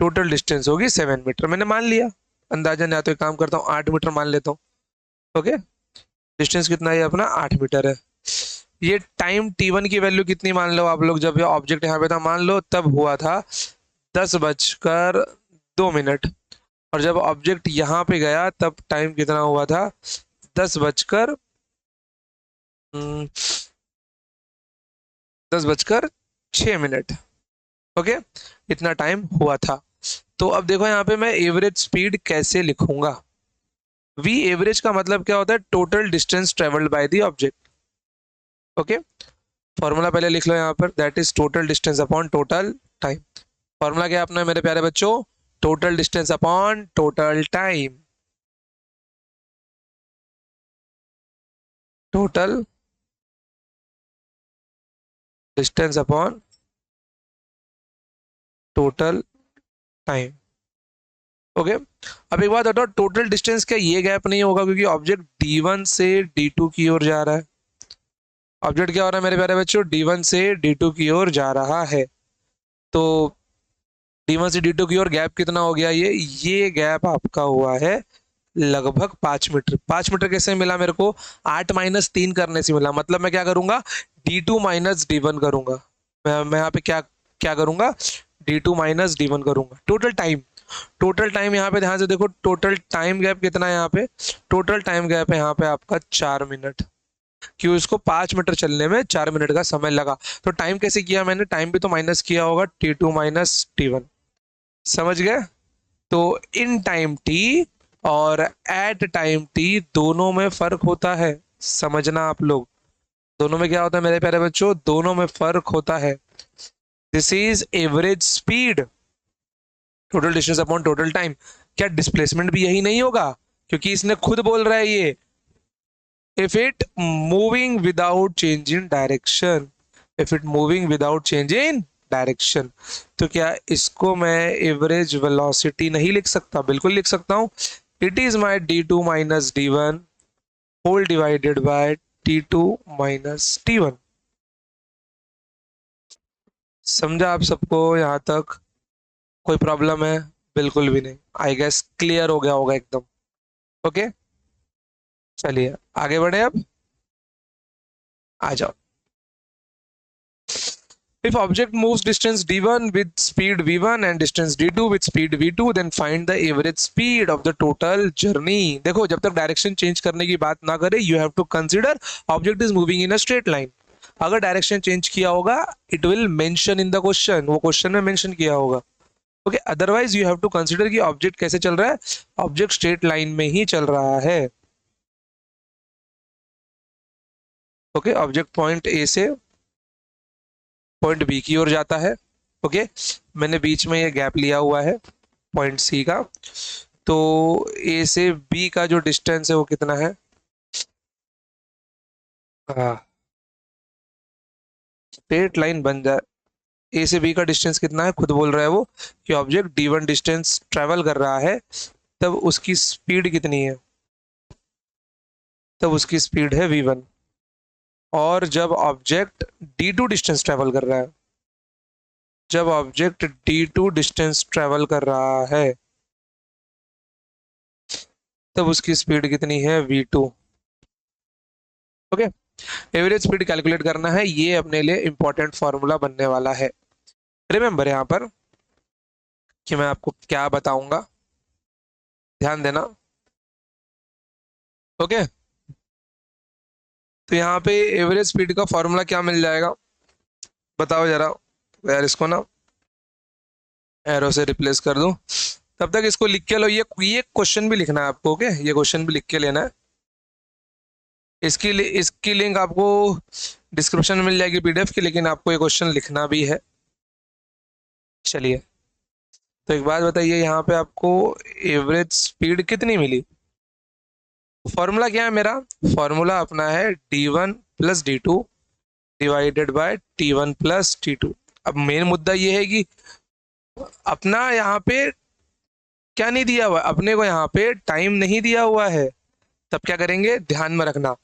टोटल डिस्टेंस होगी 7 मीटर। मैंने मान लिया अंदाजा, या तो एक काम करता हूँ 8 मीटर मान लेता हूँ। ओके, डिस्टेंस कितना है अपना? 8 मीटर है। ये टाइम t1 की वैल्यू कितनी मान लो आप लोग? जब ये ऑब्जेक्ट यहाँ पे था मान लो, तब हुआ था 10:02। और जब ऑब्जेक्ट यहाँ पे गया तब टाइम कितना हुआ था? 10 बजकर 10:06। ओके, इतना टाइम हुआ था। तो अब देखो यहाँ पे मैं एवरेज स्पीड कैसे लिखूंगा? वी एवरेज का मतलब क्या होता है? Total distance travelled by the object. Okay, formula पहले लिख लो यहाँ पर, that is total distance upon total time. Formula क्या अपना मेरे प्यारे बच्चों? Total distance upon total time. Total distance upon total time. Okay, अब एक बात बताओ, टोटल डिस्टेंस क्या ये गैप नहीं होगा? क्योंकि ऑब्जेक्ट d1 से d2 की ओर जा रहा है। ऑब्जेक्ट क्या हो रहा है मेरे प्यारे बच्चों? d1 से d2 की ओर जा रहा है। तो d1 से d2 की ओर गैप कितना हो गया? ये गैप आपका हुआ है लगभग 5 मीटर। 5 मीटर कैसे मिला मेरे को? 8 - 3 करने से मिला। मतलब मैं क्या करूंगा? d2 - d1 करूंगा। मैं यहाँ पे क्या क्या करूंगा? d2 - d1 करूंगा। टोटल टाइम, टोटल टाइम यहाँ पे ध्यान से देखो, टोटल टाइम गैप कितना है यहाँ पे? टोटल टाइम गैप है यहाँ पे आपका 4 मिनट। क्यों? इसको 5 मीटर चलने में 4 मिनट का समय लगा। तो टाइम कैसे किया मैंने? टाइम भी तो माइनस किया होगा, t2 - t1। समझ गए? तो इन टाइम t और एट टाइम t दोनों में फर्क होता है। समझना आप लोग, दोनों में क्या होता है मेरे प्यारे बच्चों? दोनों में फर्क होता है। This is average speed, total distance upon total time. क्या डिस्प्लेसमेंट भी यही नहीं होगा? क्योंकि इसने खुद बोल रहा है ये, if it moving without change in direction, if it moving without change in direction. तो क्या इसको मैं एवरेज वेलोसिटी नहीं लिख सकता? बिल्कुल लिख सकता हूँ। It is my d2 minus d1 whole divided by t2 minus t1। समझा आप सबको यहाँ तक? कोई प्रॉब्लम है? बिल्कुल भी नहीं। आई गेस क्लियर हो गया होगा एकदम। ओके, चलिए आगे बढ़े अब। आ जाओ। If object moves distance d1 with speed v1 and distance d2 with speed v2, then find the average speed of the total journey. देखो, जब तक डायरेक्शन चेंज करने की बात ना करे, you have to consider object is moving in a straight line. अगर डायरेक्शन चेंज किया होगा, it will mention in the question, वो क्वेश्चन में मेंशन किया होगा। Okay, otherwise you have to consider कि ऑब्जेक्ट कैसे चल रहा है। ऑब्जेक्ट स्ट्रेट लाइन में ही चल रहा है। ओके, ऑब्जेक्ट पॉइंट ए से पॉइंट बी की ओर जाता है। ओके, मैंने बीच में ये गैप लिया हुआ है पॉइंट सी का। तो ए से बी का जो डिस्टेंस है वो कितना है? हाँ, स्ट्रेट लाइन बन जाए। ए से बी का डिस्टेंस कितना है? खुद बोल रहा है वो कि ऑब्जेक्ट d1 डिस्टेंस ट्रेवल कर रहा है, तब उसकी स्पीड कितनी है? तब उसकी स्पीड है v1। और जब ऑब्जेक्ट d2 डिस्टेंस ट्रेवल कर रहा है, जब ऑब्जेक्ट d2 डिस्टेंस ट्रेवल कर रहा है, तब उसकी स्पीड कितनी है? v2। Okay, average speed calculate करना है, ये अपने लिए इंपॉर्टेंट फॉर्मूला बनने वाला है। रिमेंबर यहाँ पर कि मैं आपको क्या बताऊंगा, ध्यान देना। ओके, तो यहाँ पे एवरेज स्पीड का फॉर्मूला क्या मिल जाएगा? बताओ जरा। यार इसको ना एरो से रिप्लेस कर दूं। तब तक इसको लिख के लो। ये क्वेश्चन भी लिखना है आपको। ओके, ये क्वेश्चन भी लिख के लेना है। इसकी लिंक आपको डिस्क्रिप्शन में मिल जाएगी पीडीएफ की, लेकिन आपको ये क्वेश्चन लिखना भी है। चलिए, तो एक बात बताइए, यहाँ पे आपको एवरेज स्पीड कितनी मिली? फॉर्मूला क्या है मेरा? फॉर्मूला अपना है d1 plus d2 divided bye t1 plus t2। अब मेन मुद्दा ये है कि अपना यहाँ पे क्या नहीं दिया हुआ, अपने को यहाँ पे टाइम नहीं दिया हुआ है। तब क्या करेंगे, ध्यान में रखना,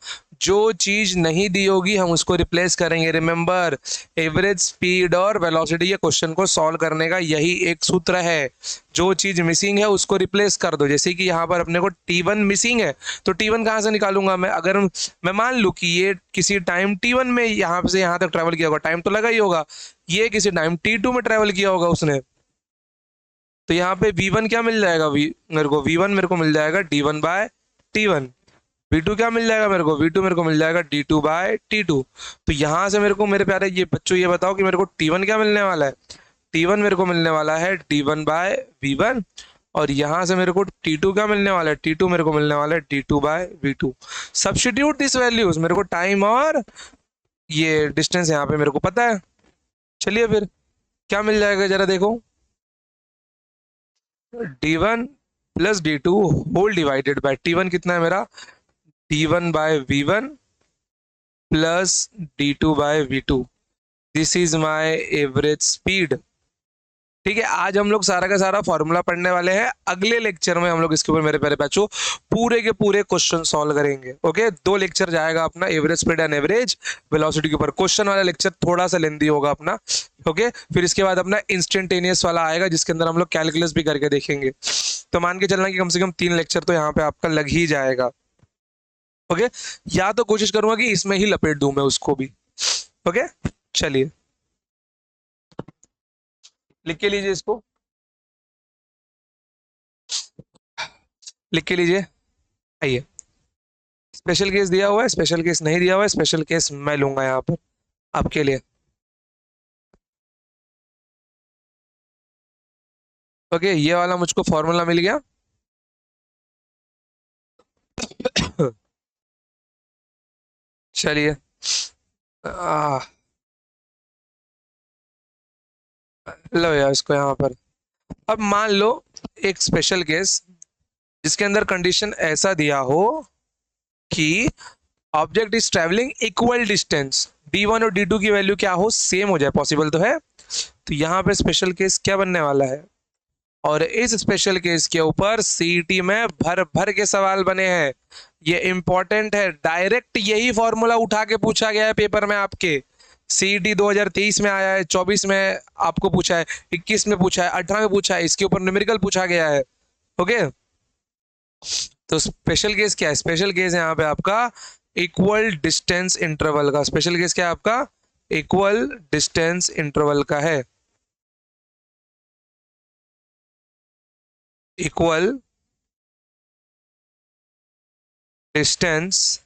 जो चीज नहीं दी होगी हम उसको रिप्लेस करेंगे। रिमेंबर, एवरेज स्पीड और वेलोसिटी के क्वेश्चन को सॉल्व करने का यही एक सूत्र है। जो चीज मिसिंग है उसको रिप्लेस कर दो। जैसे कि यहाँ पर अपने को t1 मिसिंग है, तो t1 कहाँ से निकालूंगा मैं? अगर मैं मान लूँ कि ये किसी टाइम t1 में यहाँ से यहाँ तक ट्रेवल किया होगा, टाइम तो लगा ही होगा। ये किसी टाइम t2 में ट्रेवल किया होगा उसने, तो यहाँ पे v1 क्या मिल जाएगा? मेरे को v1 मेरे को मिल जाएगा d1 बाय t1। v2 क्या मिल जाएगा मेरे को? v2 मेरे को मिल जाएगा d2 बाय t2। तो यहाँ से मेरे को, मेरे प्यारे ये बच्चों, ये बताओ कि मेरे को t1 क्या मिलने वाला है? t1 मेरे को मिलने वाला है d1 बाय v1। और यहाँ से मेरे को t2 क्या मिलने वाला है? t2 मेरे को मिलने वाला है d2 by v2। Substitute this values, मेरे को टाइम और ये डिस्टेंस यहाँ पे मेरे को पता है। चलिए फिर क्या मिल जाएगा जरा देखो। d1 plus d2 whole divided bye t1 कितना है मेरा? d1 by v1 plus d2 by v2। This is my average speed. ठीक है, आज हम लोग सारा का सारा फॉर्मूला पढ़ने वाले हैं। अगले लेक्चर में हम लोग इसके ऊपर, मेरे प्यारे बच्चों, पूरे के पूरे क्वेश्चन सॉल्व करेंगे। ओके, 2 लेक्चर जाएगा अपना average speed and average velocity के ऊपर। क्वेश्चन वाला लेक्चर थोड़ा सा लेंदी होगा अपना। ओके, फिर इसके बाद अपना इंस्टेंटेनियस वाला आएगा, जिसके अंदर हम लोग कैलकुलस भी करके देखेंगे। तो मान के चलना कि कम से कम 3 लेक्चर तो यहाँ पे आपका लग ही जाएगा। ओके, या तो कोशिश करूंगा कि इसमें ही लपेट दूं मैं उसको भी। ओके, चलिए लिख के लीजिए इसको, लिख के लीजिए। आइए, स्पेशल केस दिया हुआ है, स्पेशल केस नहीं दिया हुआ है, स्पेशल केस मैं लूंगा यहाँ पर आपके लिए। ओके, ये वाला मुझको फॉर्मूला मिल गया। चलिए, आ, लो यार इसको यहाँ पर। अब मान लो एक स्पेशल केस जिसके अंदर कंडीशन ऐसा दिया हो कि object is travelling equal distance, d1 और d2 की वैल्यू क्या हो, सेम हो जाए, पॉसिबल तो है। तो यहाँ पे स्पेशल केस क्या बनने वाला है, और इस स्पेशल केस के ऊपर सीईटी में भर भर के सवाल बने हैं। ये इंपॉर्टेंट है, डायरेक्ट यही फॉर्मूला उठा के पूछा गया है पेपर में आपके। सीईटी 2023 में आया है, 24 में आपको पूछा है, 21 में पूछा है, 18 में पूछा है, इसके ऊपर न्यूमेरिकल पूछा गया है। ओके, तो स्पेशल केस क्या है, स्पेशल केस है यहाँ पे आपका इक्वल डिस्टेंस इंटरवल का। स्पेशल केस क्या है आपका, इक्वल डिस्टेंस इंटरवल का है। Equal distance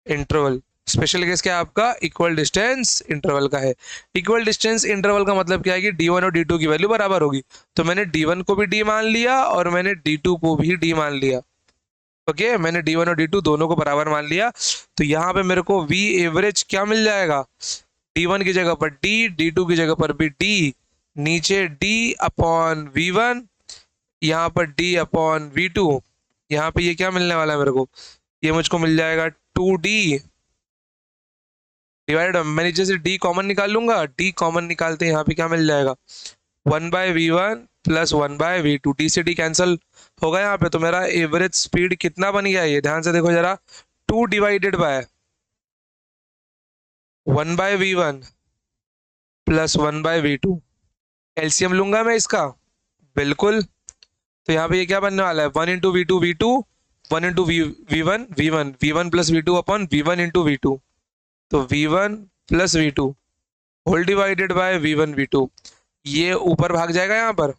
interval, special case क्या है आपका, इक्वल डिस्टेंस इंटरवल का है। इक्वल डिस्टेंस इंटरवल का मतलब क्या है कि d1 और d2 की वैल्यू बराबर होगी। तो मैंने d1 को भी d मान लिया और मैंने d2 को भी d मान लिया। ओके, मैंने d1 और d2 दोनों को बराबर मान लिया। तो यहाँ पे मेरे को v एवरेज क्या मिल जाएगा, d1 की जगह पर d, d2 की जगह पर भी d, नीचे d अपॉन v1, यहाँ पर d अपॉन v2। यहाँ पे ये क्या मिलने वाला है मेरे को, ये मुझको मिल जाएगा 2d डिवाइड, मैं नीचे से d कॉमन निकाल लूंगा, d कॉमन निकालते हैं यहाँ पे क्या मिल जाएगा, 1/v1 प्लस 1/v2, d से d कैंसिल होगा यहाँ पे। तो मेरा एवरेज स्पीड कितना बन गया, ये ध्यान से देखो जरा, 2 divided by 1/v1 plus 1/v2। LCM लूंगा मैं इसका, बिल्कुल। तो यहाँ पे ये क्या बनने वाला है, 1 into V two V two, 1 into V one V one, V one plus V two upon v1 into V two. तो v1 plus V two whole divided by v1 v2, ये ऊपर भाग जाएगा यहाँ पर।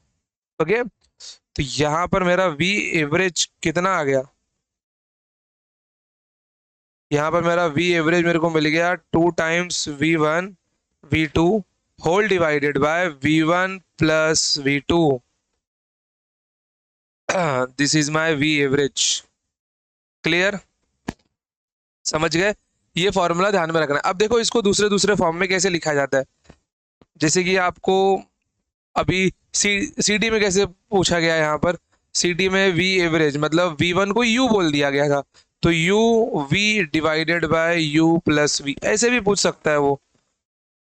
ओके, तो यहाँ पर मेरा v एवरेज कितना आ गया, यहाँ पर मेरा v एवरेज मेरे को मिल गया 2 times v1 v2 whole divided by v1 plus v2। This is my v average. Clear, समझ गए, ये फॉर्मूला ध्यान में रखना है। अब देखो इसको दूसरे दूसरे फॉर्म में कैसे लिखा जाता है, जैसे कि आपको अभी सी डी में कैसे पूछा गया है, यहाँ पर सी डी में वी एवरेज मतलब v1 को u बोल दिया गया था, तो u v divided by u plus v, ऐसे भी पूछ सकता है वो,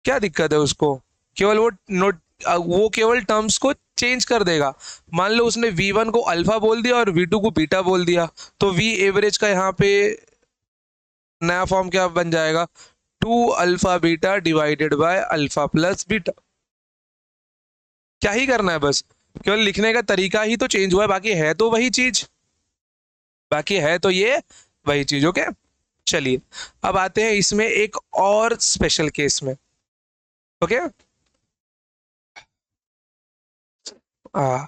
क्या दिक्कत है उसको, केवल वो नोट, वो केवल टर्म्स को चेंज कर देगा। मान लो उसने v1 को अल्फा बोल दिया और v2 को बीटा बोल दिया, तो v एवरेज का यहाँ पे नया फॉर्म क्या बन जाएगा, 2 alpha beta divided by alpha plus beta. क्या ही करना है, बस केवल लिखने का तरीका ही तो चेंज हुआ है, बाकी है तो वही चीज, बाकी है तो ये वही चीज। ओके, चलिए अब आते हैं इसमें एक और स्पेशल केस में। ओके, आ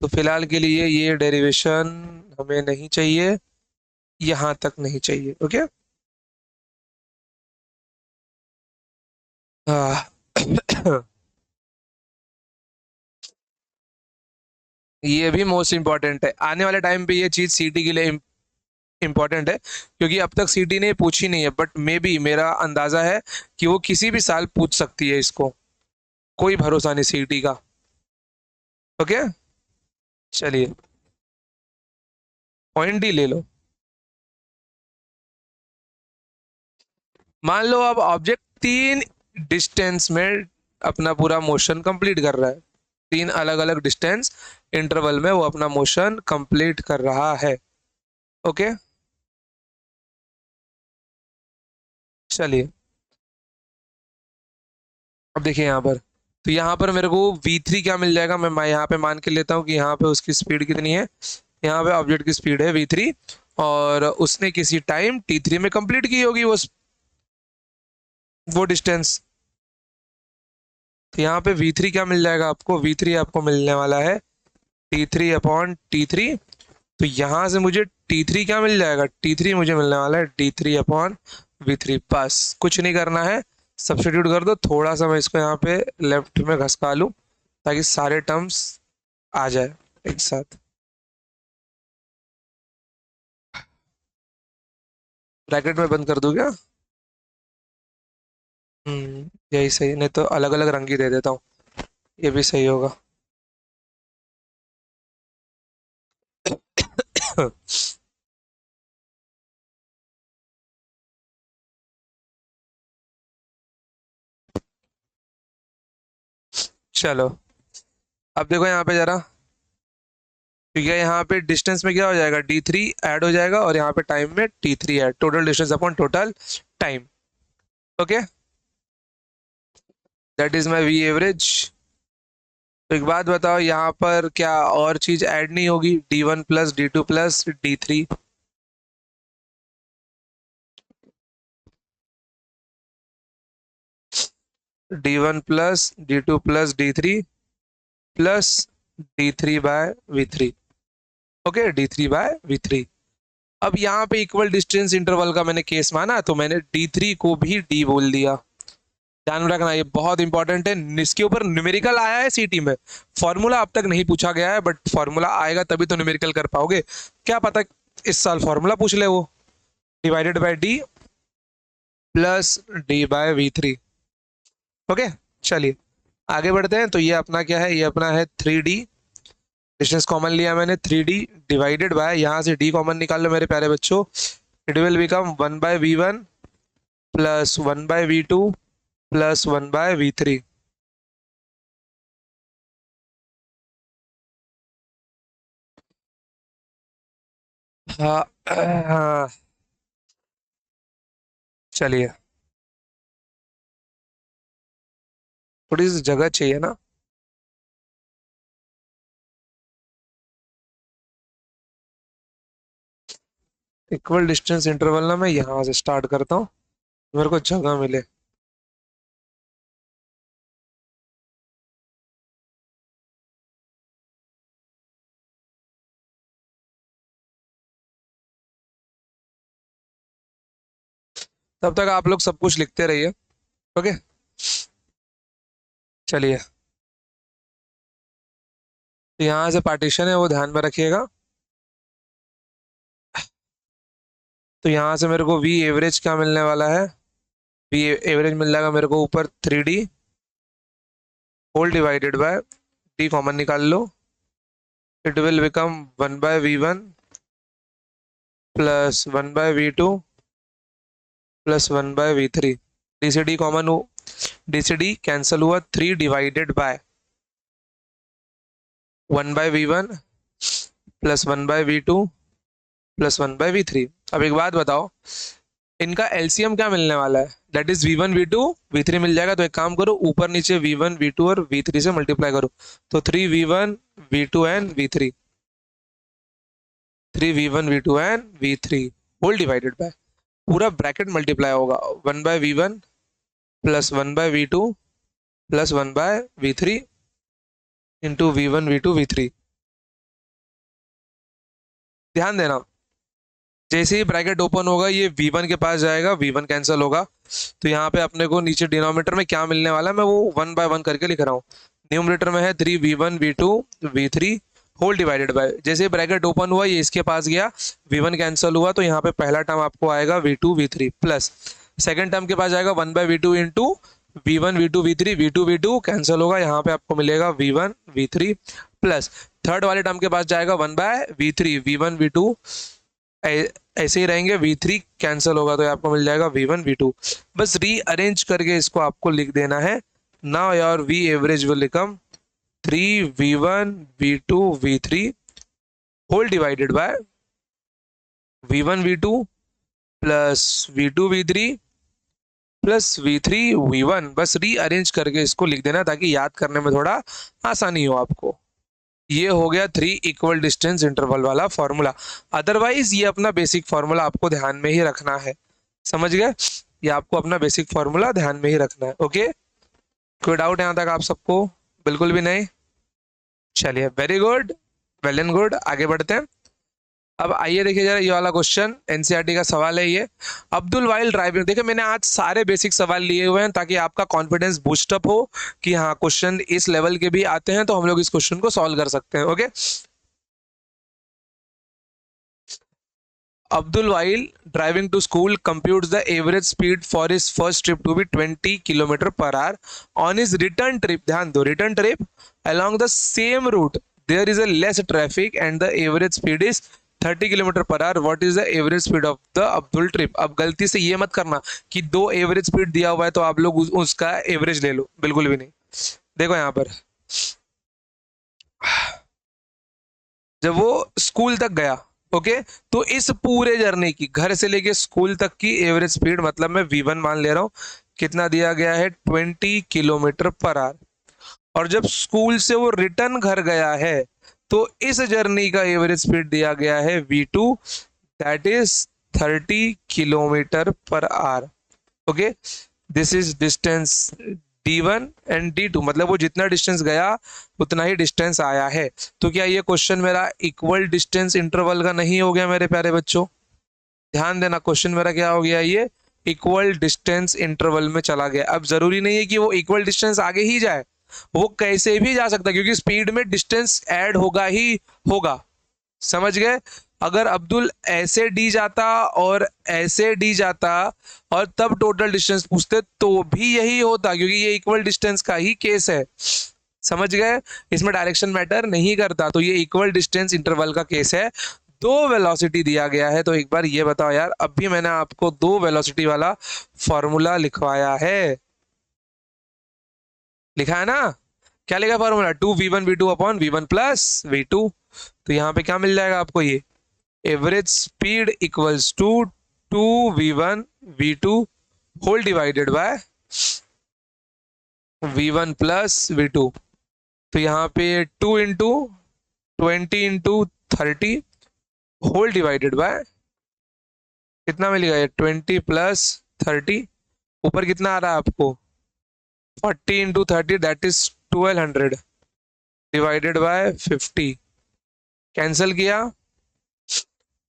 तो फिलहाल के लिए ये डेरिवेशन हमें नहीं चाहिए, यहां तक नहीं चाहिए। ओके, आ, ये भी मोस्ट इंपॉर्टेंट है, आने वाले टाइम पे ये चीज सीटी के लिए इंपॉर्टेंट है, क्योंकि अब तक सीटी ने पूछी नहीं है, बट मे बी मेरा अंदाजा है कि वो किसी भी साल पूछ सकती है इसको, कोई भरोसा नहीं सीटी का। ओके, चलिए पॉइंट डी ले लो। मान लो अब ऑब्जेक्ट 3 डिस्टेंस में अपना पूरा मोशन कंप्लीट कर रहा है, 3 अलग अलग डिस्टेंस इंटरवल में वो अपना मोशन कंप्लीट कर रहा है। ओके, चलिए अब देखिए यहाँ पर, तो यहाँ पर मेरे को v3 क्या मिल जाएगा, मैं यहाँ पे मान के लेता हूँ कि यहाँ पे उसकी स्पीड कितनी है, यहाँ पे ऑब्जेक्ट की स्पीड है v3, और उसने किसी टाइम t3 में कंप्लीट की होगी वो डिस्टेंस। तो यहाँ पे v3 क्या मिल जाएगा आपको, v3 आपको मिलने वाला है t3 अपॉन t3। तो यहाँ से मुझे t3 क्या मिल जाएगा, t3 मुझे मिलने वाला है d3 अपॉन v3। बस कुछ नहीं करना है, सब्स्टिट्यूट कर दो, थोड़ा सा मैं इसको यहाँ पे लेफ्ट में घसका लूँ ताकि सारे टर्म्स आ जाए एक साथ। ब्रैकेट में बंद कर दूं क्या, यही सही, नहीं तो अलग अलग रंग ही दे देता हूँ, ये भी सही होगा। चलो अब देखो यहाँ पे जरा, ठीक है, यहाँ पे डिस्टेंस में क्या हो जाएगा, d3 ऐड हो जाएगा और यहाँ पे टाइम में t3 add, total distance upon total time. Okay, that is my V average. तो एक बात बताओ, यहाँ पर क्या और चीज ऐड नहीं होगी, d1 plus d2 plus d3? d1 plus d2 plus d3 plus d3 by v3। Okay, d3 by v3। अब यहाँ पे इक्वल डिस्टेंस इंटरवल का मैंने केस माना, तो मैंने d3 को भी d बोल दिया। ध्यान में रखना, ये बहुत इंपॉर्टेंट है, इसके ऊपर न्यूमेरिकल आया है सीटी में। फॉर्मूला अब तक नहीं पूछा गया है, बट फॉर्मूला आएगा तभी तो न्यूमेरिकल कर पाओगे। क्या पता इस साल फॉर्मूला पूछ ले वो, divided by D plus D by v3। ओके, चलिए आगे बढ़ते हैं। तो ये अपना क्या है, ये अपना है 3d, डिस्टेंस कॉमन लिया मैंने 3d, डिवाइडेड बाय, यहाँ से d कॉमन निकाल लो मेरे प्यारे बच्चों, it will become 1/v1 plus 1/v2 plus 1/v3। हाँ हाँ, चलिए, थोड़ी सी जगह चाहिए ना। इक्वल डिस्टेंस इंटरवल ना मैं यहाँ से स्टार्ट करता हूँ, मेरे को जगह मिले। तब तक आप लोग सब कुछ लिखते रहिए। ओके, चलिए, तो यहाँ से पार्टीशन है वो ध्यान में रखिएगा। तो यहाँ से मेरे को वी एवरेज क्या मिलने वाला है, वी एवरेज मिल जाएगा मेरे को ऊपर 3d whole divided by D common निकाल लो, it will become 1/v1 plus 1/v2 plus 1/v3। D से डी कॉमन हो, डी से डी कैंसिल हुआ, 3 divided by 1/v1 plus 1/v2 plus 1/v3। अब एक बात बताओ, इनका एलसीएम क्या मिलने वाला है, that is v1 v2 v3 मिल जाएगा। तो एक काम करो, ऊपर नीचे v1 v2 और v3 से मल्टीप्लाई करो, तो 3v1 v2 and v3, 3v1 v2 and v3 whole divided by, पूरा ब्रैकेट मल्टीप्लाई होगा, 1/v1 plus 1/v2 plus 1/v3 into v1 v2 v3। ध्यान देना, जैसे ही ब्रैकेट ओपन होगा ये v1 के पास जाएगा, v1 कैंसिल होगा, तो यहाँ पे अपने को नीचे डिनोमिनेटर में क्या मिलने वाला है, मैं वो 1/1 करके लिख रहा हूँ। न्यूमरेटर में है 3v1 v2 v3 whole divided by, जैसे ब्रैकेट ओपन हुआ ये इसके पास गया, v1 कैंसिल हुआ, तो यहाँ पे पहला टर्म आपको आएगा v2 v3 plus second term के पास जाएगा 1/v2 into v1 v2 v3, v2 v2 cancel होगा, यहाँ पे आपको मिलेगा v1 v3 प्लस थर्ड वाले टर्म के पास जाएगा 1/v3, v1 v2 ऐसे ही रहेंगे, v3 कैंसिल होगा, तो आपको मिल जाएगा v1 v2। बस रीअरेंज करके इसको आपको लिख देना है। Now your V average will become 3v1 v2 v3 whole divided by v1 v2 plus v2 v3 plus v3 v1। बस रीअरेंज करके इसको लिख देना ताकि याद करने में थोड़ा आसानी हो आपको। ये हो गया 3 इक्वल डिस्टेंस इंटरवल वाला फॉर्मूला। अदरवाइज ये अपना बेसिक फॉर्मूला आपको ध्यान में ही रखना है, समझ गए, ये आपको अपना बेसिक फॉर्मूला ध्यान में ही रखना है। ओके, कोई डाउट यहाँ तक आप सबको? बिल्कुल भी नहीं, चलिए, very good, well and good, आगे बढ़ते हैं। अब आइए देखिए जरा ये वाला क्वेश्चन, एनसीईआरटी का सवाल है ये। अब्दुल वाइल ड्राइविंग, देखिए मैंने आज सारे बेसिक सवाल लिए हुए हैं ताकि आपका कॉन्फिडेंस बूस्टअप हो कि हाँ क्वेश्चन इस लेवल के भी आते हैं तो हम लोग इस क्वेश्चन को सॉल्व कर सकते हैं। Okay, Abdul while driving to school computes the average speed for his first trip to be 20 km per hour. On his return trip, ध्यान दो, return trip along the same route there is a less traffic and the average speed is 30 km per hour. What is the average speed of the Abdul trip? अब गलती से ये मत करना कि दो एवरेज स्पीड दिया हुआ है तो आप लोग उसका एवरेज ले लो, बिल्कुल भी नहीं। देखो यहाँ पर जब वो स्कूल तक गया, ओके, तो इस पूरे जर्नी की घर से लेके स्कूल तक की एवरेज स्पीड, मतलब मैं V1 मान ले रहा हूँ, कितना दिया गया है, 20 किलोमीटर पर आवर। और जब स्कूल से वो रिटर्न घर गया है, तो इस जर्नी का एवरेज स्पीड दिया गया है V2, that is 30 kilometre per our. Okay, this is distance D1 and D2, मतलब वो जितना डिस्टेंस गया उतना ही डिस्टेंस आया है। तो क्या ये क्वेश्चन मेरा इक्वल डिस्टेंस इंटरवल का नहीं हो गया मेरे प्यारे बच्चों? ध्यान देना, क्वेश्चन मेरा क्या हो गया, ये इक्वल डिस्टेंस इंटरवल में चला गया। अब जरूरी नहीं है कि वो इक्वल डिस्टेंस आगे ही जाए, वो कैसे भी जा सकता है, क्योंकि स्पीड में डिस्टेंस ऐड होगा ही होगा। समझ गए? अगर अब्दुल ऐसे डी जाता और ऐसे डी जाता और तब टोटल डिस्टेंस पूछते तो भी यही होता, क्योंकि ये इक्वल डिस्टेंस का ही केस है। समझ गए? इसमें डायरेक्शन मैटर नहीं करता, तो ये इक्वल डिस्टेंस इंटरवल का केस है। दो वेलोसिटी दिया गया है, तो एक बार ये बताओ यार, अब भी मैंने आपको दो वेलोसिटी वाला फॉर्मूला लिखवाया है, लिखा है ना? क्या लिखा फॉर्मूला? 2V1V2/V1 + V2। तो यहाँ पे क्या मिल जाएगा आपको, ये average speed equals to 2V1V2 whole divided by V1 + V2। तो यहाँ पे 2 × 20 × 30 होल डिवाइडेड बाय, कितना मिलेगा ये, 20 + 30, ऊपर कितना आ रहा है आपको, 40 × 30, that is 1200 divided by 50। Cancel किया,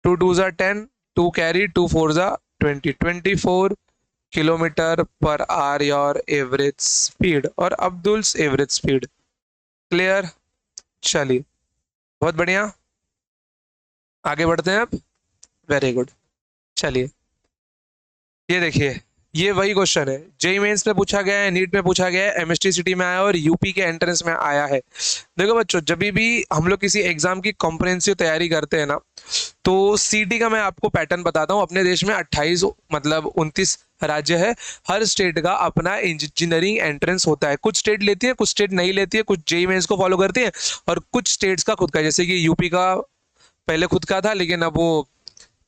2 × 2 = 10, 2 carry, 2 4 = 20, 24 kilometre per our your average speed, और अब्दुल्स एवरेज स्पीड। क्लियर? चलिए, बहुत बढ़िया, आगे बढ़ते हैं अब। Very good. चलिए, ये देखिए, ये वही क्वेश्चन है, जेई मेंस में पूछा गया है, नीट में पूछा गया है, एमएसटी सिटी में आया और यूपी के एंट्रेंस में आया है। देखो बच्चों, जब भी हम लोग किसी एग्जाम की कॉम्प्रिहेंसिव तैयारी करते हैं ना, तो सीटी का मैं आपको पैटर्न बताता हूँ। अपने देश में 28, मतलब 29 राज्य है, हर स्टेट का अपना इंजीनियरिंग एंट्रेंस होता है। कुछ स्टेट लेती है, कुछ स्टेट नहीं लेती है, कुछ जेई मेंस को फॉलो करती है, और कुछ स्टेट्स का खुद का, जैसे कि यूपी का पहले खुद का था, लेकिन अब वो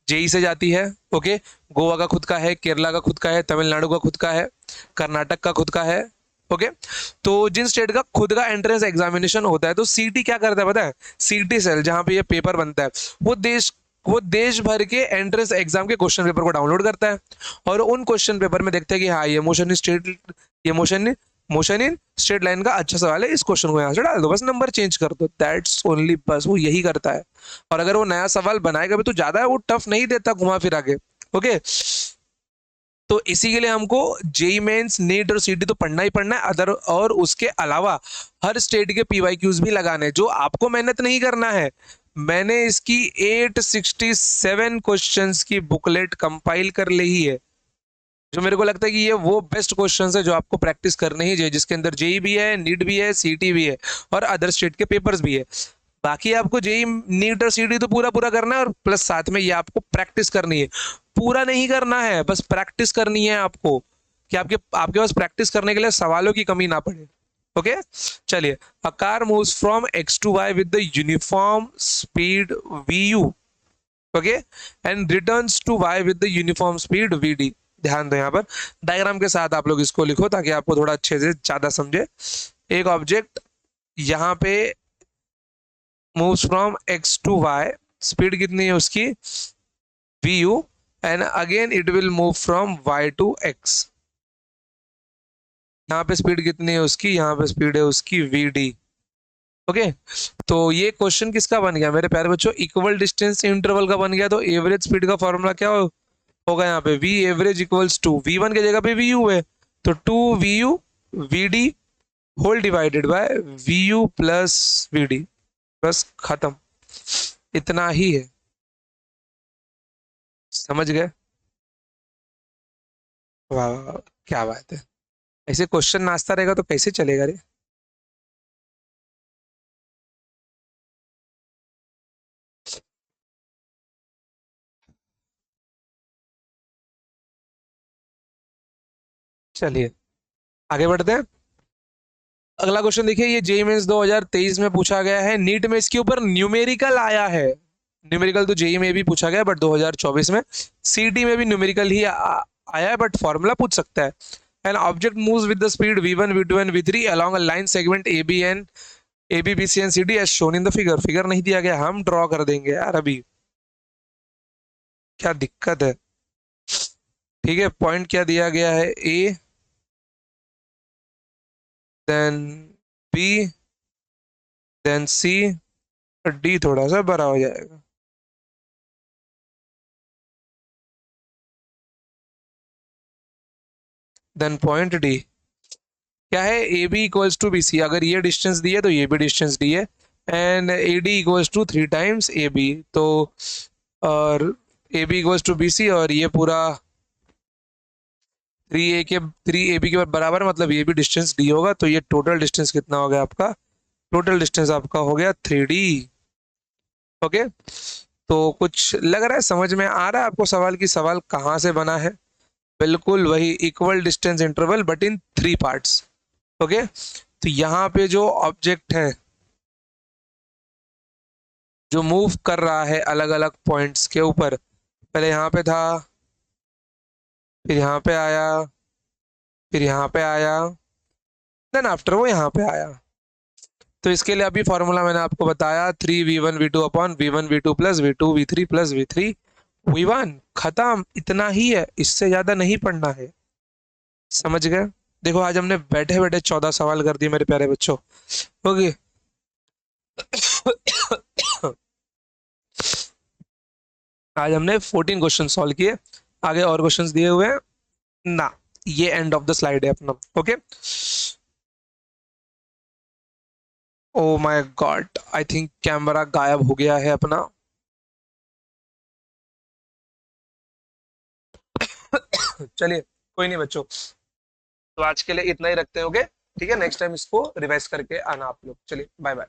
जेई से जाती है। ओके, गोवा का खुद का है, केरला का खुद का है, तमिलनाडु का खुद का है, कर्नाटक का खुद का है। ओके, तो जिन स्टेट का खुद का एंट्रेंस एग्जामिनेशन होता है, तो सीटी क्या करता है पता है? सीटी सेल, जहां पे ये पेपर बनता है, वो देश भर के एंट्रेंस एग्जाम के क्वेश्चन पेपर को डाउनलोड करता है, और उन क्वेश्चन पेपर में देखते हैं कि हाँ, ये मोशन इन स्ट्रेट लाइन का अच्छा सवाल है, इस क्वेश्चन को यहाँ से डाल दो, बस नंबर चेंज कर दो, दैट्स ओनली, बस वो यही करता है। और अगर वो नया सवाल बनाएगा भी तो ज्यादा वो टफ नहीं देता घुमा फिरा के। ओके, तो इसी के लिए हमको जेई मेंस, नीट और सीटी तो पढ़ना ही पढ़ना है, अदर और उसके अलावा हर स्टेट के पीवाईक्यूज भी लगाने हैं, जो आपको मेहनत नहीं करना है। मैंने इसकी 867 क्वेश्चंस की बुकलेट कंपाइल कर ली है, जो मेरे को लगता है कि ये वो बेस्ट क्वेश्चंस है जो आपको प्रैक्टिस करने ही चाहिए, जिसके अंदर जेई भी है, नीट भी है, सीटी भी है, और अदर स्टेट के पेपर्स भी है। बाकी आपको जेई, नीट और सीटी तो पूरा पूरा करना है, और प्लस साथ में ये आपको प्रैक्टिस करनी है। पूरा नहीं करना है, बस प्रैक्टिस करनी है आपको, कि आपके आपके पास प्रैक्टिस करने के लिए सवालों की कमी ना पड़े। ओके, चलिए, a car moves from X to Y with the uniform speed V U, okay, and returns to Y with the uniform speed V D. ध्यान दो, यहाँ पर डायग्राम के साथ आप लोग इसको लिखो, ताकि आपको थोड़ा अच्छे से ज्यादा समझे। एक ऑब्जेक्ट यहाँ पे moves from X to Y, speed कितनी है उसकी, V U, and again it will move from Y to X. यहाँ पे स्पीड कितनी है उसकी, यहाँ पे स्पीड है उसकी वी डी। ओके, तो ये क्वेश्चन किसका बन गया मेरे प्यारे बच्चों, इक्वल डिस्टेंस इंटरवल का बन गया। तो एवरेज स्पीड का फॉर्मूला क्या होगा यहाँ पे, V average equals to V1 की जगह पे वी यू है, तो 2VU VD whole divided by VU plus VD। बस खत्म, इतना ही है। समझ गए? वाह वाह वाह, क्या बात है। ऐसे क्वेश्चन नाचता रहेगा तो कैसे चलेगा रे? चलिए, आगे बढ़ते हैं। अगला क्वेश्चन देखिए, ये जेईई मेंस 2023 में पूछा गया है, नीट में इसके ऊपर न्यूमेरिकल आया है। न्यूमेरिकल तो जेईई में भी पूछा गया बट 2024 में, सीटी में भी न्यूमेरिकल ही आया है बट फॉर्मूला पूछ सकता है। An object moves with the speed v1 v2 and v3 along a line segment AB and AB BC and CD as shown in the figure. Figure नहीं दिया गया, हम ड्रॉ कर देंगे यार अभी, क्या दिक्कत है। ठीक है, पॉइंट क्या दिया गया है, A then B then C और D थोड़ा सा बड़ा हो जाएगा। देन पॉइंट D क्या है, A B equals to B C. अगर ये डिस्टेंस दी है तो ये भी डिस्टेंस दी है, and A D equals to 3 times A B. तो और A B equals to B C, और ये पूरा 3 ए बी के बराबर, मतलब ये भी डिस्टेंस डी होगा। तो ये टोटल डिस्टेंस कितना हो गया आपका, टोटल डिस्टेंस आपका हो गया 3D। ओके, तो कुछ लग रहा है, समझ में आ रहा है आपको सवाल की सवाल कहाँ से बना है। बिल्कुल वही equal distance interval but in 3 parts. Okay, तो यहाँ पे जो ऑब्जेक्ट है जो मूव कर रहा है अलग अलग पॉइंट्स के ऊपर, पहले यहाँ पे था, फिर यहाँ पे आया, फिर यहाँ पे आया, देन आफ्टर वो यहाँ पे आया। तो इसके लिए अभी फॉर्मूला मैंने आपको बताया, 3v1v2 upon v1v2 plus v2 v3 plus v3 v1। खत्म, इतना ही है, इससे ज्यादा नहीं पढ़ना है। समझ गए। देखो आज हमने बैठे बैठे 14 सवाल कर दिए मेरे प्यारे बच्चों। ओके आज हमने 14 क्वेश्चन सॉल्व किए, आगे और क्वेश्चंस दिए हुए हैं ना। ये एंड ऑफ द स्लाइड है अपना। Okay, oh my God, I think camera गायब हो गया है अपना। चलिए कोई नहीं बच्चों, तो आज के लिए इतना ही रखते हैं। ओके ठीक है, नेक्स्ट टाइम इसको रिवाइज करके आना आप लोग। चलिए बाय बाय।